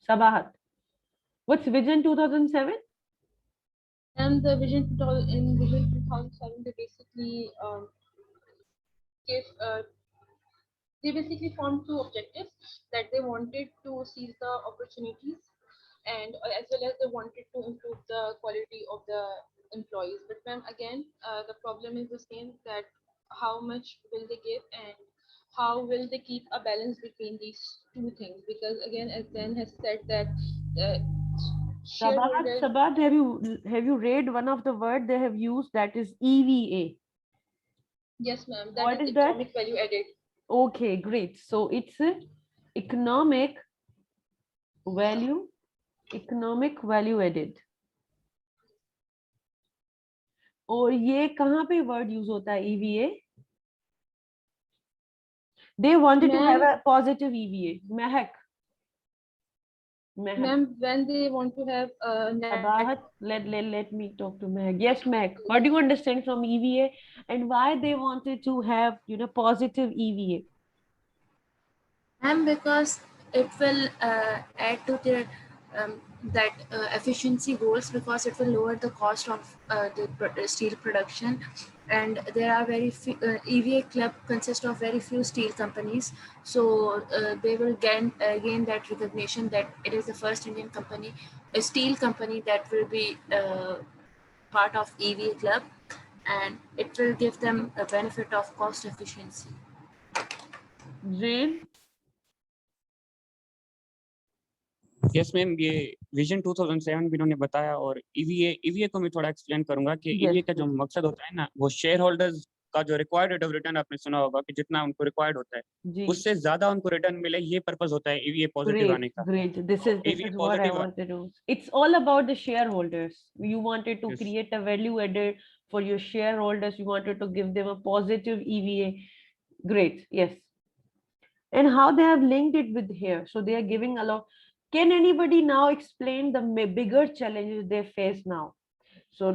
Sabahat. What's Vision 2007? And the Vision 2007, they basically they basically formed 2 objectives, that they wanted to seize the opportunities and as well as they wanted to improve the quality of the employees. But then again, the problem is the same, that how much will they give and how will they keep a balance between these 2 things? Because again, as Dan has said that shareholders. Sabahat, have you read one of the word they have used, that is EVA? Yes, ma'am. What is economic that? value added. Okay, great. So it's economic value added. और ये कहाँ पे word use होता है EVA? They wanted to have Ma'am, a positive EVA. Mehak. ma'am, when they want to have a net, Sabahat, let me talk to Mehak. Yes, Mehak. What do you understand from EVA and why they wanted to have, positive EVA? And because it will add to their that efficiency goals, because it will lower the cost of the steel production, and there are very few, EVA club consists of very few steel companies, so they will gain that recognition that it is the first Indian company, a steel company, that will be part of EVA club, and it will give them a benefit of cost efficiency. Zain? Yes ma'am, ये vision 2007 भी इन्होंने बताया, और EVA को मैं थोड़ा explain करूंगा कि ईवीए का जो मकसद होता है ना, वो शेयर होल्डर्स का जो रिक्वायर्ड रेट ऑफ रिटर्न आपने सुना होगा कि जितना उनको रिक्वायर्ड होता है उससे ज्यादा उनको रिटर्न मिले, ये पर्पस होता है ईवीए पॉजिटिव आने का। Great. This is what I wanted to. It's all about the shareholders. You wanted to create a value added for your shareholders. You wanted to give them a positive EVA. Great. Yes. And how they have linked it with here. So they are giving a lot. Can anybody now explain the bigger challenges they face now? So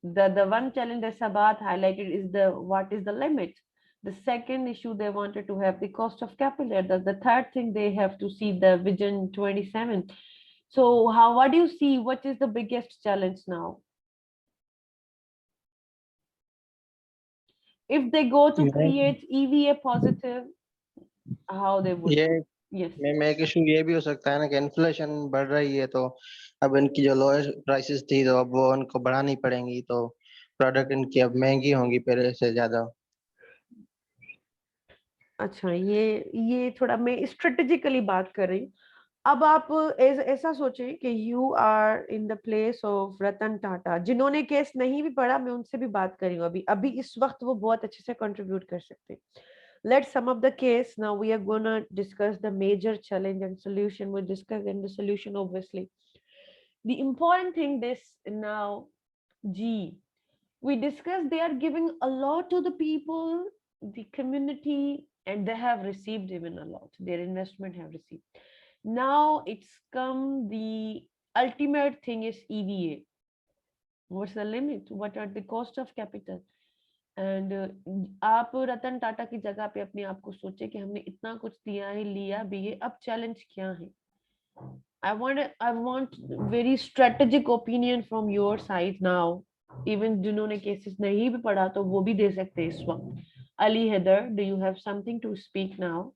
the one challenge that Sabat highlighted is what is the limit? The second issue they wanted to have the cost of capital. The third thing they have to see the vision 27. So what do you see? What is the biggest challenge now? If they go to create EVA positive, how they would? Yes. मैं एक issue ये भी हो सकता है ना कि inflation बढ़ रही है, तो अब इनकी जो लोएस्ट प्राइसेस थी तो अब वो उनको बढ़ानी पड़ेंगी, तो प्रोडक्ट इनकी अब महंगी होंगी पहले से ज्यादा। अच्छा, ये थोड़ा मैं स्ट्रेटेजिकली बात कर रही हूँ। अब आप ऐसा सोचें कि you are in the place of Ratan Tata, जिन्होंने केस नहीं भी पढ़ा, मैं उनसे भी बात कर रही हूँ अभी इस वक्त वो बहुत अच्छे से कंट्रीब्यूट कर सकते हैं। Let's sum up the case. Now we are going to discuss the major challenge and solution. We'll discuss in the solution, obviously. The important thing this now, G, we discussed they are giving a lot to the people, the community, and they have received even a lot. Their investment have received. Now it's come, the ultimate thing is EVA. What's the limit? What are the cost of capital? And आप रतन टाटा की जगह पे अपने आप को सोचे कि हमने इतना कुछ दिया है, लिया भी है, अब चैलेंज क्या है? I want very strategic opinion from your side now. Even जिन्होंने केसेस नहीं भी पढ़ा तो वो भी दे सकते हैं इस वक्त. Ali Heather, do you have something to speak now?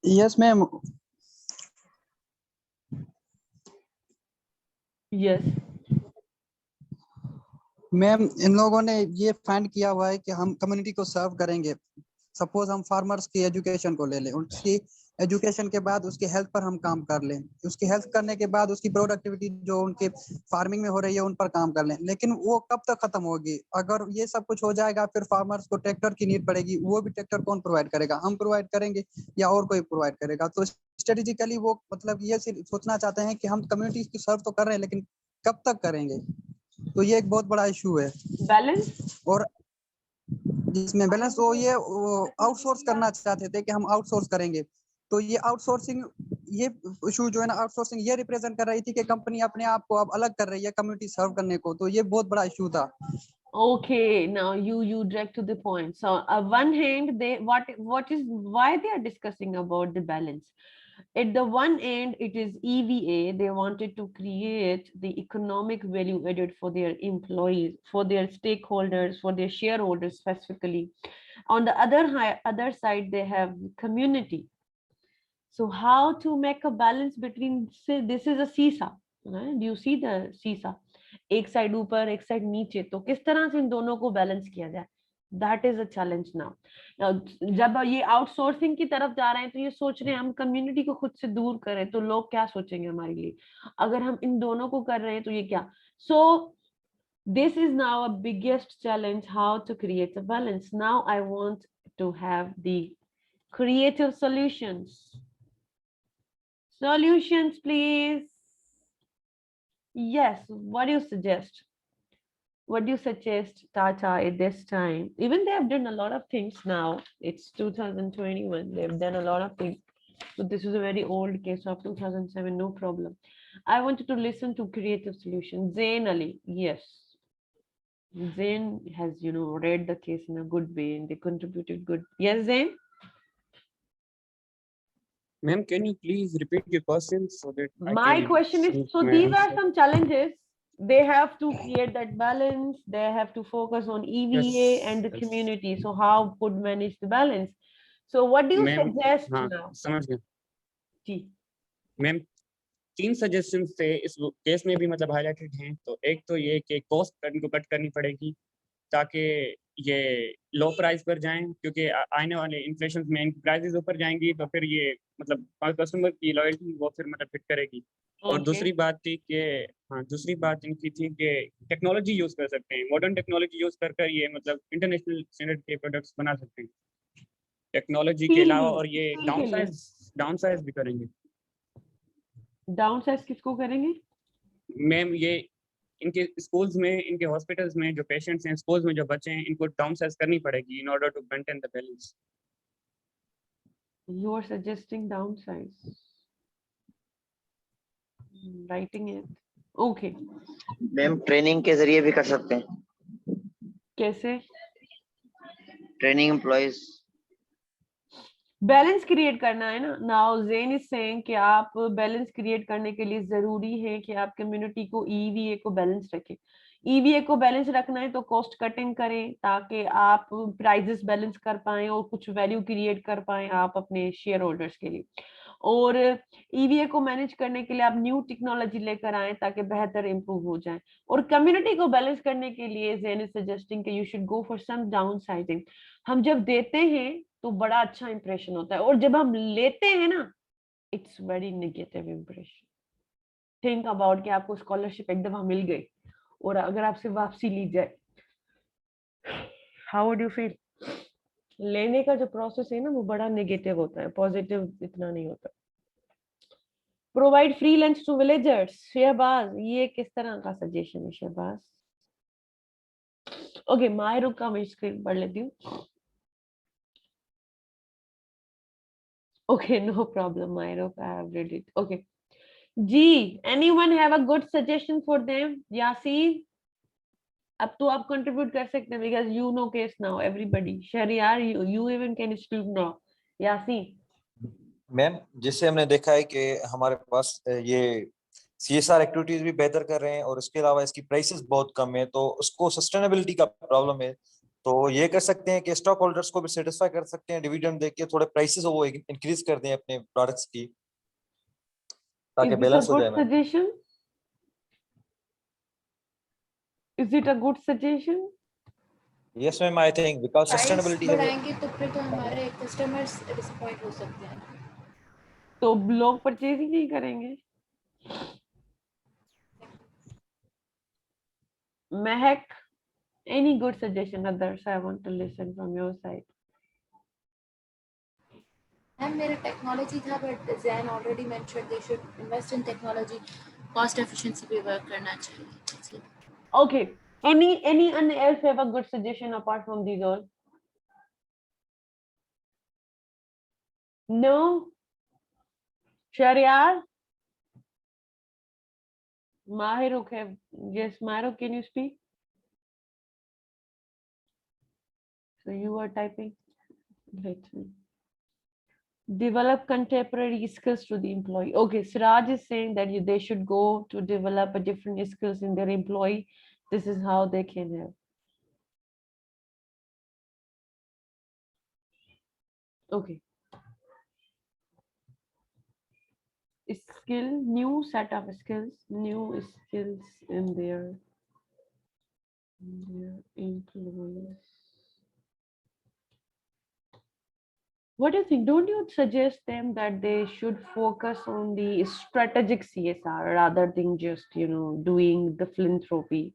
Yes, ma'am. Yes. Ma'am, इन लोगों ने ये फाइंड किया हुआ है कि हम कम्युनिटी को सर्व करेंगे। सपोज हम फार्मर्स की एजुकेशन को ले लें, उसकी एजुकेशन के बाद उसकी हेल्थ पर हम काम कर लें, उसकी हेल्थ करने के बाद उसकी प्रोडक्टिविटी जो उनके फार्मिंग में हो रही है उन पर काम कर लें, लेकिन वो कब तक खत्म होगी? अगर ये सब कुछ हो जाएगा फिर फार्मर्स को ट्रैक्टर की नीड पड़ेगी, वो भी ट्रैक्टर कौन प्रोवाइड करेगा? हम प्रोवाइड करेंगे या और कोई प्रोवाइड करेगा? तो स्ट्रेटेजिकली वो मतलब ये सोचना चाहते हैं कि हम कम्युनिटी की सर्व तो कर रहे हैं लेकिन कब तक करेंगे? तो ये एक बहुत बड़ा इशू है। बैलेंस, और जिसमें बैलेंस वो ये आउटसोर्स करना चाहते थे कि हम आउटसोर्स करेंगे, तो ये आउटसोर्सिंग, ये इशू जो है ना, आउटसोर्सिंग ये रिप्रेजेंट कर रही थी कि कंपनी अपने आप को अब अलग कर रही है कम्युनिटी सर्व करने को, तो ये बहुत बड़ा इशू था। Okay, now you direct to the point. So on one hand, why they are discussing about the balance? At the one end, it is EVA. They wanted to create the economic value added for their employees, for their stakeholders, for their shareholders specifically. On the other side, they have community. So how to make a balance between, say, this is a seesaw, right? Do you see the seesaw? एक side ऊपर एक side नीचे, तो किस तरह से इन दोनों को बैलेंस किया जाए? That is a challenge now. जब ये आउटसोर्सिंग की तरफ जा रहे हैं तो ये सोच रहे हैं हम कम्युनिटी को खुद से दूर करें तो लोग क्या सोचेंगे हमारे लिए, अगर हम इन दोनों को कर रहे हैं तो ये क्या? सो this is now a biggest challenge, how to create a balance. Now I want to have the creative solutions, please. Yes, what do you suggest? What do you suggest, Tata, at this time? Even they have done a lot of things now. It's 2021. They've done a lot of things. But this is a very old case of 2007, no problem. I wanted to listen to creative solutions. Zain Ali, yes. Zain has, read the case in a good way and they contributed good. Yes, Zain? Ma'am, can you please repeat your question so that I My can question is, think so my these are answer? some challenges. They have to create that balance. They have to focus on EVA and the yes. community. So how could manage the balance? So what do you ma'am suggest हाँ now? समझ गया जी. Ma'am 3 suggestions थे इस case में भी मतलब highlighted हैं तो एक तो ये कि कॉस्ट इनको कट करनी पड़ेगी ताकि ये लो प्राइस पर जाएं क्योंकि आने वाले इन्फ्लेशन में इनकी प्राइसेस ऊपर जाएंगी तो फिर ये मतलब कस्टमर की लॉयल्टी वो फिर मतलब फिट करेगी और दूसरी बात थी कि हाँ दूसरी बात इनकी थी कि टेक्नोलॉजी यूज कर सकते हैं मॉडर्न टेक्नोलॉजी यूज कर ये मतलब इंटरनेशनल स्टैंडर्ड के प्रोडक्ट्स बना सकते हैं टेक्नोलॉजी के अलावा और ये डाउनसाइज भी करेंगे डाउनसाइज किसको करेंगे मैम ये इनके स्कूल्स में इनके हॉस्पिटल्स में जो पेशेंट्स हैं स्कूल्स में जो बच्चे हैं इनको डाउनसाइज करनी पड़ेगी in order to maintain the balance You are suggesting downsize. Writing it. Okay. Ma'am training के जरिए भी कर सकते हैं कैसे ट्रेनिंग एम्प्लॉइज बैलेंस क्रिएट करना है ना नाउ ज़ेन इज सेइंग कि आप बैलेंस क्रिएट करने के लिए जरूरी है कि आप कम्युनिटी को ईवीए को बैलेंस रखें ईवीए को बैलेंस रखना है तो कॉस्ट कटिंग करें ताकि आप प्राइजेस बैलेंस कर पाएं और कुछ वैल्यू क्रिएट कर पाएं आप अपने शेयर होल्डर्स के लिए और ईवीए को मैनेज करने के लिए आप न्यू टेक्नोलॉजी लेकर आए ताकि बेहतर इंप्रूव हो जाए और कम्युनिटी को बैलेंस करने के लिए ज़ेन इज सजेस्टिंग कि you should go for some downsizing हम जब देते हैं तो बड़ा अच्छा इंप्रेशन होता है और जब हम लेते हैं ना it's very negative impression think about कि आपको स्कॉलरशिप एक दफा मिल गई और अगर आपसे वापसी ली जाए हाउ वुड यू फील लेने का जो प्रोसेस है ना वो बड़ा नेगेटिव होता है पॉजिटिव इतना नहीं होता provide free lunch to villagers Shahbaz ये किस तरह का सजेशन है शहबाज ओके माय रुक का मैं स्क्रीन पढ़ लेती हूँ Okay, no problem, Myro. I have read it. Okay. G, anyone have a good suggestion for them? Yasin? अब तो आप contribute कर सकते हैं because you know case now, everybody. Shahryar, you even can speak now. Yasin? Ma'am जिससे हमने देखा है कि हमारे पास ये CSR एक्टिविटीज भी बेहतर कर रहे हैं और इसके अलावा इसकी प्राइसेस बहुत कम है तो उसको सस्टेनेबिलिटी का प्रॉब्लम है तो ये कर सकते हैं कि स्टॉक होल्डर्स को भी सेटिस्फाई कर सकते हैं डिविडेंड देके थोड़े प्राइसेस वो इंक्रीज कर दें अपने प्रोडक्ट्स की ताकि बैलेंस हो जाए ma'am suggestion? Is it a good suggestion? Yes ma'am I think because price sustainability है बढ़ाएंगे तो फिर तो हमारे कस्टमर्स डिसअपॉइंट हो सकते हैं तो लोग परचेज ही नहीं करेंगे महक any good suggestion others I want to listen from your side ma'am मेरा टेक्नोलॉजी था but Zain already mentioned they should invest in technology cost efficiency पे वर्क करना चाहिए okay anyone else have a good suggestion apart from these all no Shahryar Mahiruk have yes Mahiruk can you speak so you are typing let me develop contemporary skills to the employee okay Siraj is saying that they should go to develop a different skills in their employee this is how they can help okay skill new set of skills in their employees what do you think don't you suggest them that they should focus on the strategic CSR rather than just doing the philanthropy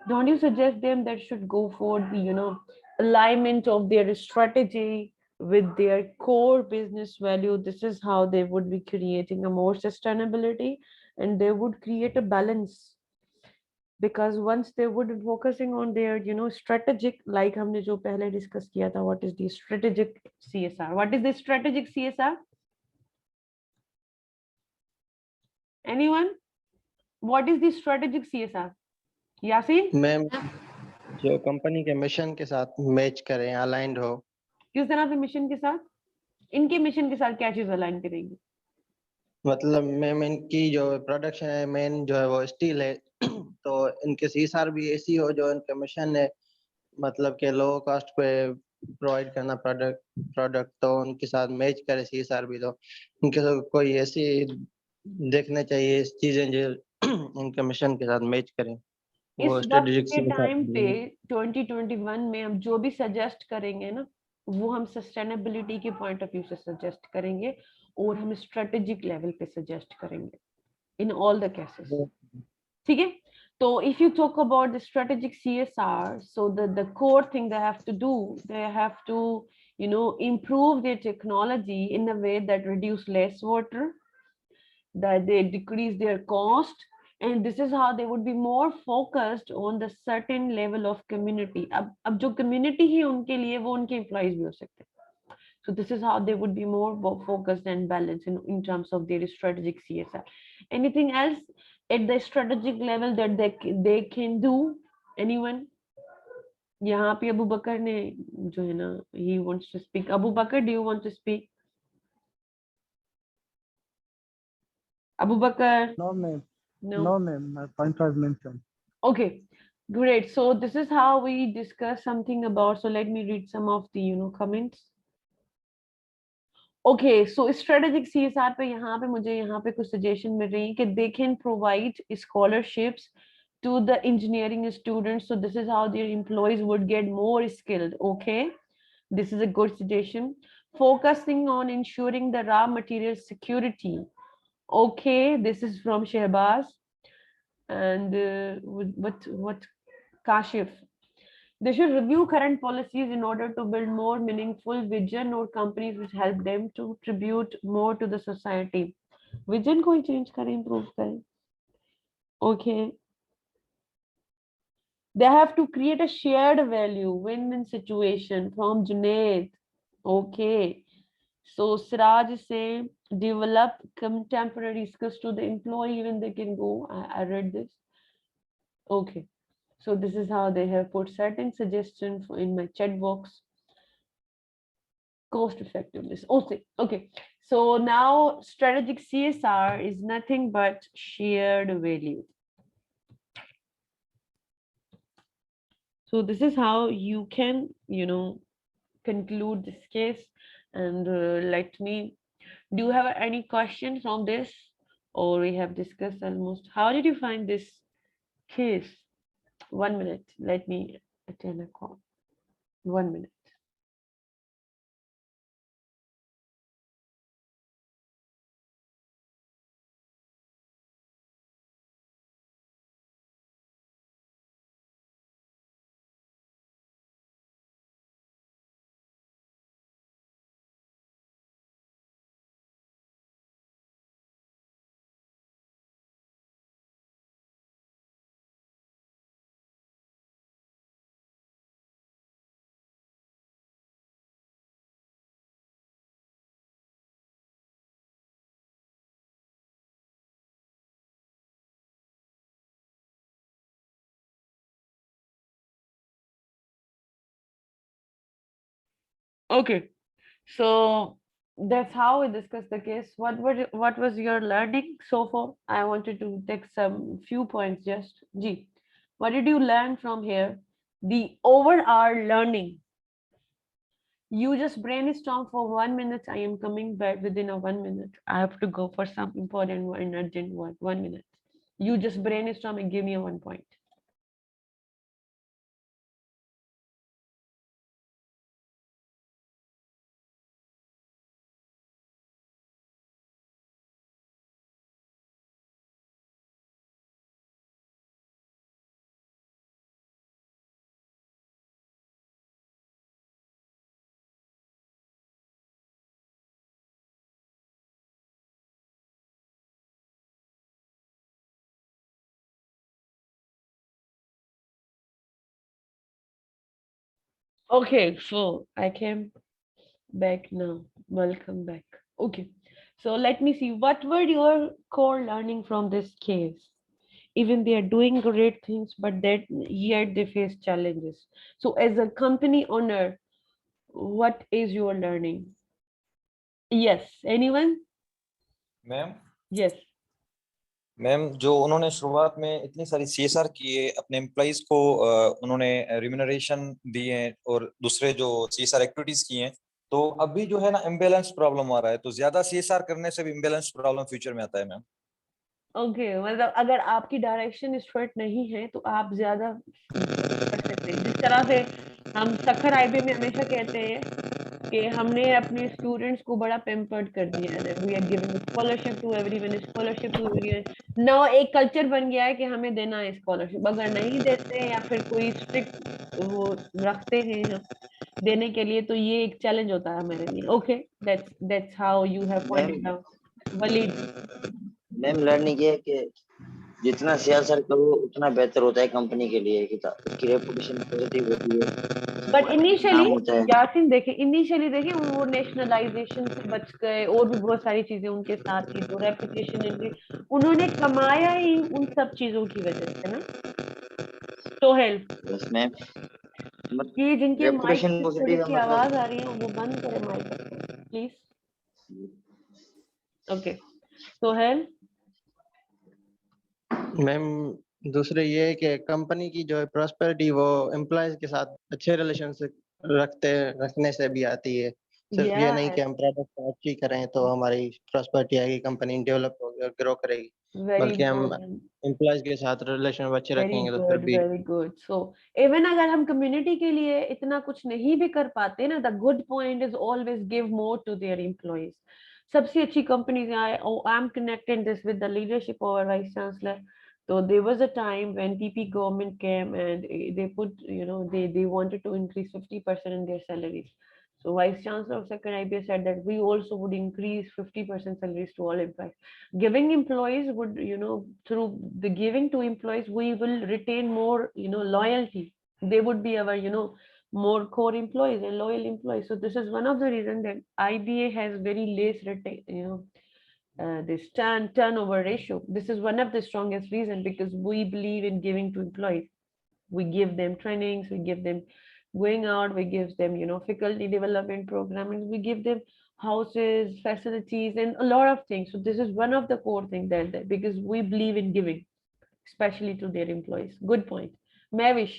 don't you suggest them that should go for the alignment of their strategy with their core business value this is how they would be creating a more sustainability and they would create a balance. Because once they would be focusing on their strategic, like हमने जो पहले discuss किया था, what is the strategic CSR, what is the strategic CSR, anyone, what is the strategic CSR? Yasin, ma'am जो company के mission के साथ match करें, अलाइंड हो। किस तरह से मिशन के साथ, इनके मिशन के साथ क्या चीज अलाइन करेंगे? मतलब मैम इनकी जो प्रोडक्शन है मेन जो है वो स्टील है तो इनके सीएसआर भी ऐसी हो जो इनका मिशन है, मतलब के लो कॉस्ट पे प्रोवाइड करना प्रोडक्ट तो उनके साथ मैच करे सीएसआर भी। तो उनके साथ कोई ऐसी देखना चाहिए चीजें जो उनके मिशन के साथ मैच करें, इस वो वक्त स्ट्रेटेजिक के टाइम पे 2021 में हम जो भी सजेस्ट करेंगे ना, वो हम सस्टेनेबिलिटी के पॉइंट ऑफ व्यू से सजेस्ट करेंगे और हम स्ट्रेटेजिक लेवल पे सजेस्ट करेंगे इन ऑल द केसेस। ठीक है, तो if you talk about the strategic CSR, so the core thing they have to do, they have to improve their technology in a way that reduce less water, that they decrease their cost, and this is how they would be more focused on the certain level of community. अब जो community है उनके लिए वो उनके employees भी हो सकते हैं. So this is how they would be more focused and balanced in terms of their strategic CSR. Anything else at the strategic level that they can do? Anyone? यहाँ पे अबू बकर ने जो है ना, he wants to speak. Abu Bakr, do you want to speak? Abu Bakar? No, ma'am. No. No, ma'am. My point was mentioned. Okay, great. So this is how we discuss something about. So let me read some of the comments. Okay, so strategic CSR पे यहाँ पे मुझे यहाँ पे कुछ suggestion मिल रही है कि they can provide scholarships to the engineering students. So this is how their employees would get more skilled. Okay, this is a good suggestion. Focusing on ensuring the raw material security. Okay, this is from Shehbaz. And what Kashif. They should review current policies in order to build more meaningful vision or companies which help them to contribute more to the society. Vision को ही change करें, improve करें. Okay. They have to create a shared value, win-win situation from Junaid. Okay. So Siraj is saying develop contemporary skills to the employee when they can go. I read this. Okay. So this is how they have put certain suggestions in my chat box. Cost effectiveness. Okay. So now strategic CSR is nothing but shared value. So this is how you can, conclude this case. And let me, do you have any questions on this? Or we have discussed almost. How did you find this case? 1 minute. Let me attend a call. 1 minute. Okay, so that's how we discussed the case. What was your learning so far? I wanted to take some few points just. G, what did you learn from here? The overall learning. You just brainstorm for 1 minute. I am coming back within a 1 minute. I have to go for some important and urgent work. 1 minute. You just brainstorm and give me a 1 point. Okay, so I came back now. Welcome back. Okay, so let me see. What were your core learning from this case? Even they are doing great things, but that yet they face challenges. So, as a company owner, what is your learning? Yes, anyone? Ma'am Yes. Ma'am जो उन्होंने शुरुआत में इतनी सारी CSR की है अपने employees को उन्होंने रिम्यूनरेशन दिए हैं और दूसरे जो CSR एक्टिविटीज की हैं तो अभी जो है ना इम्बैलेंस प्रॉब्लम आ रहा है तो ज्यादा CSR करने से भी इम्बैलेंस प्रॉब्लम फ्यूचर में आता है मैम ओके मतलब अगर आपकी डायरेक्शन स्ट्रेट नहीं है तो आप ज्यादा कर सकते हैं जिस तरह से हम सखर आईबी में हमेशा कहते हैं कि हमने अपने स्टूडेंट्स को बड़ा पेम्पर्ड कर दिया है we are giving scholarship to everyone scholarship to everyone now एक कल्चर बन गया है कि हमें देना है स्कॉलरशिप अगर नहीं देते हैं या फिर कोई स्ट्रिक्ट वो रखते हैं हम देने के लिए तो ये एक चैलेंज होता है हमारे लिए okay that's how you have pointed out Waleed ma'am learning ये है कि जितना CSR करो उतना बेहतर होता है कंपनी के लिए कि उसकी रेपुटेशन पॉजिटिव होती है बट इनिशियली नाम होता है यासिन देखे इनिशियली देखे वो नेशनलाइजेशन से बच गए और भी बहुत सारी चीजें उनके साथ थी तो रेपुटेशन इनकी उन्होंने कमाया ही उन सब चीजों की वजह से ना तो हेल्प बस मैम ये जिनके माइक रेपुटेशन से थोड़ी पॉजिटिव है सी मतलब आवाज आ रही है वो बंद करे माइक अपना प्लीज ओके तो हेल्प मैम दूसरे ये है कि कंपनी की जो है प्रॉस्पेरिटी वो एम्प्लॉयज के साथ अच्छे रिलेशन रखने से भी आती है सिर्फ ये नहीं कि हम प्रोडक्ट अच्छी करें तो हमारी प्रॉस्पेरिटी आएगी कंपनी डेवलप होगी और ग्रो करेगी वेरी बल्कि हम गुड एम्प्लॉयज के साथ रिलेशन अच्छे रखेंगे तो फिर भी वेरी गुड सो इवन अगर हम कम्युनिटी के लिए इतना कुछ नहीं भी कर पाते ना the good point is always give more to their employees सबसे अच्छी companies I am connected this with the leadership of our vice chancellor so there was a time when PP government came and they put they wanted to increase 50% in their salaries. So Vice Chancellor of Second IBA said that we also would increase 50% salaries to all employees. Giving employees would, through the giving to employees, we will retain more, loyalty. They would be our, more core employees and loyal employees. So this is one of the reasons that IBA has very less, this turnover ratio. This is one of the strongest reasons because we believe in giving to employees. We give them trainings, we give them going out, we give them, faculty development programs, we give them houses, facilities, and a lot of things. So this is one of the core things that because we believe in giving, especially to their employees. Good point. Mavish.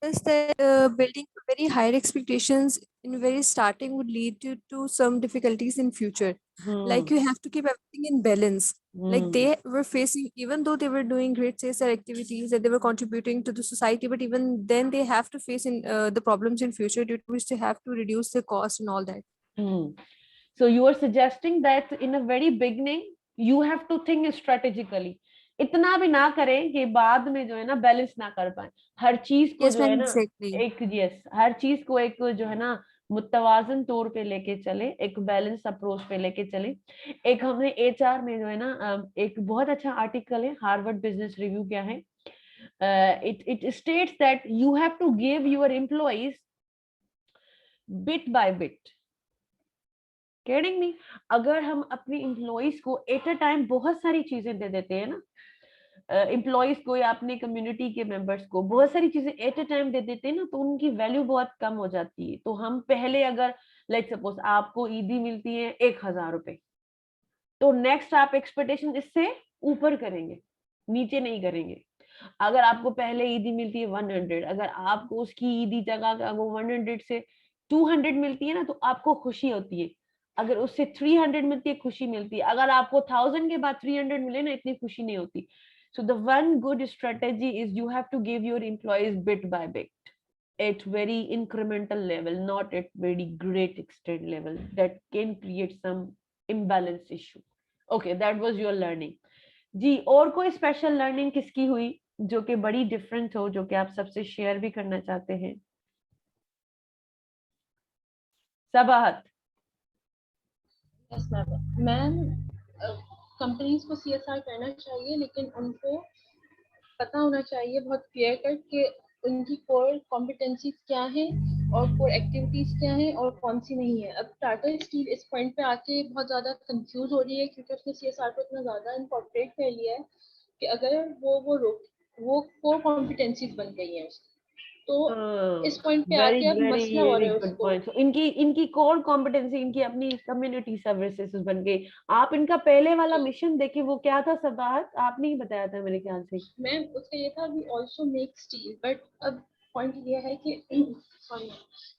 Is that building very higher expectations in very starting would lead to some difficulties in future. Like you have to keep everything in balance. Like they were facing, even though they were doing great CSR activities that they were contributing to the society, but even then they have to face in the problems in future due to which they have to reduce the cost and all that. So you are suggesting that in a very beginning, you have to think strategically. इतना भी ना करें कि बाद में जो है ना बैलेंस ना कर पाए हर चीज को जो है ना एक हर चीज को एक जो है ना मुतवाजन तौर पे लेके चले एक बैलेंस अप्रोच पे लेके चले एक हमने HR में जो है ना एक बहुत अच्छा आर्टिकल है हार्वर्ड बिजनेस रिव्यू क्या है it states that you have to give your employees bit by bit kidding me अगर हम अपने एम्प्लॉइज को एट अ टाइम बहुत सारी चीजें दे देते हैं ना एम्प्लॉइज को या अपने कम्युनिटी के मेंबर्स को बहुत सारी चीजें एट अ टाइम दे देते हैं ना तो उनकी वैल्यू बहुत कम हो जाती है तो हम पहले अगर लेट्स सपोज आपको ईदी मिलती है 1000 रुपए तो नेक्स्ट आप एक्सपेक्टेशन इससे ऊपर करेंगे नीचे नहीं करेंगे अगर आपको पहले ईदी मिलती है 100 अगर आपको उसकी ईदी जगह वो 100 से 200 मिलती है ना तो आपको खुशी होती है अगर उससे 300 मिलती है खुशी मिलती है अगर आपको 1000 के बाद 300 मिले ना इतनी खुशी नहीं होती so the one good strategy is you have to give your employees bit by bit at very incremental level not at very great extent level that can create some imbalance issue okay that was your learning जी और कोई special learning किसकी हुई जो कि बड़ी different हो जो कि आप सबसे शेयर भी करना चाहते हैं सबाहत यस मैम कंपनीज को CSR करना चाहिए लेकिन उनको पता होना चाहिए बहुत क्लियर कट कि उनकी कोर कॉम्पिटेंसीज क्या है और कोर एक्टिविटीज क्या है और कौन सी नहीं है। अब टाटा स्टील इस पॉइंट पे आके बहुत ज्यादा कंफ्यूज हो रही है क्योंकि उसने CSR को इतना ज्यादा इनकॉर्पोरेट कर लिया है कि अगर वो कोर कॉम्पिटेंसीज बन गई हैं उसकी, तो इस पॉइंट पे वेरी आके अब वेरी मसला हो वेरी रहा है गुड उसको। पॉइंट। So, इनकी कोर कॉम्पिटेंसी इनकी अपनी कम्युनिटी सर्विसेज बन गई। आप इनका पहले वाला मिशन देखिए, वो क्या था सबाहत, आपने ही बताया था मेरे ख्याल से। मैम उसका ये था we also make steel, but अब पॉइंट ये है कि सॉरी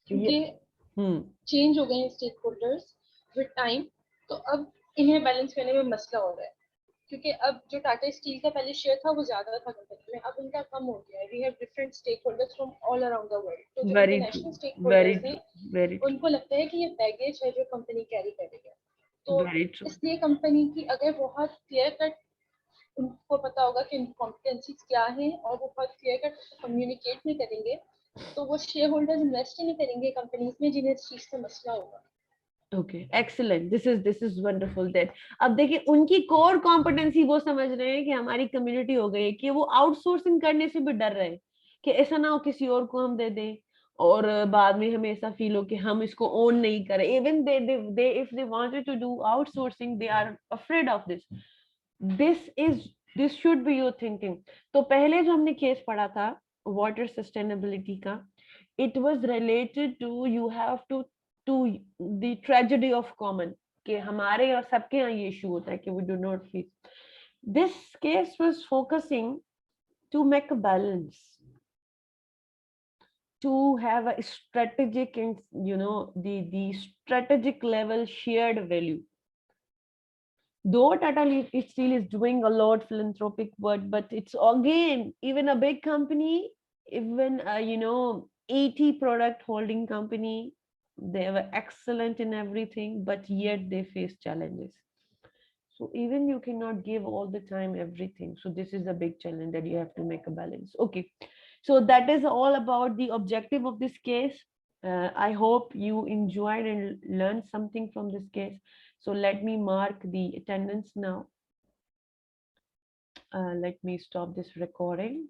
क्योंकि चेंज हो गए हैं स्टेक होल्डर्स विद टाइम, तो अब इन्हें बैलेंस करने में मसला हो रहा है क्योंकि अब जो टाटा स्टील का पहले शेयर था वो ज्यादा था कंपनी में, अब इनका कम हो गया है। We have different stakeholders from all around the world, तो जो very international stake true, very holders हैं ट्रू, वेरी उनको लगता है कि ये बैगेज है जो कंपनी कैरी करेगा। तो वेरी ट्रू। इसलिए कंपनी की अगर बहुत क्लियर कट उनको पता होगा कि उनकी कॉम्पिटेंसीज क्या है और वो बहुत क्लियर कट कम्युनिकेट नहीं करेंगे, तो वो शेयर होल्डर्स इन्वेस्ट ही नहीं करेंगे कंपनीज में जिन्हें इस चीज से मसला होगा। Okay, excellent, this is wonderful that अब देखिए उनकी कोर कॉम्पिटेंसी वो समझ रहे हैं कि हमारी कम्युनिटी हो गई है, कि वो आउटसोर्सिंग करने से भी डर रहे हैं कि ऐसा ना हो किसी और को हम दे दें और बाद में हमें ऐसा फील हो कि हम इसको ओन नहीं करें। Even they if they wanted to do outsourcing, they are afraid of this. This should be your thinking. तो पहले जो हमने केस पढ़ा था वाटर सस्टेनेबिलिटी का, it was related to you have to the tragedy of common, कि हमारे और सबके यहाँ ये इशू होता है कि we do not feel. This case was focusing to make a balance, to have a strategic and the strategic level shared value. Though Tata Steel is doing a lot philanthropic work, but it's again even a big company, even 80 product holding company, they were excellent in everything, but yet they face challenges. So even you cannot give all the time everything. So this is a big challenge that you have to make a balance. Okay, so that is all about the objective of this case. I hope you enjoyed and learned something from this case. So let me mark the attendance now. Let me stop this recording.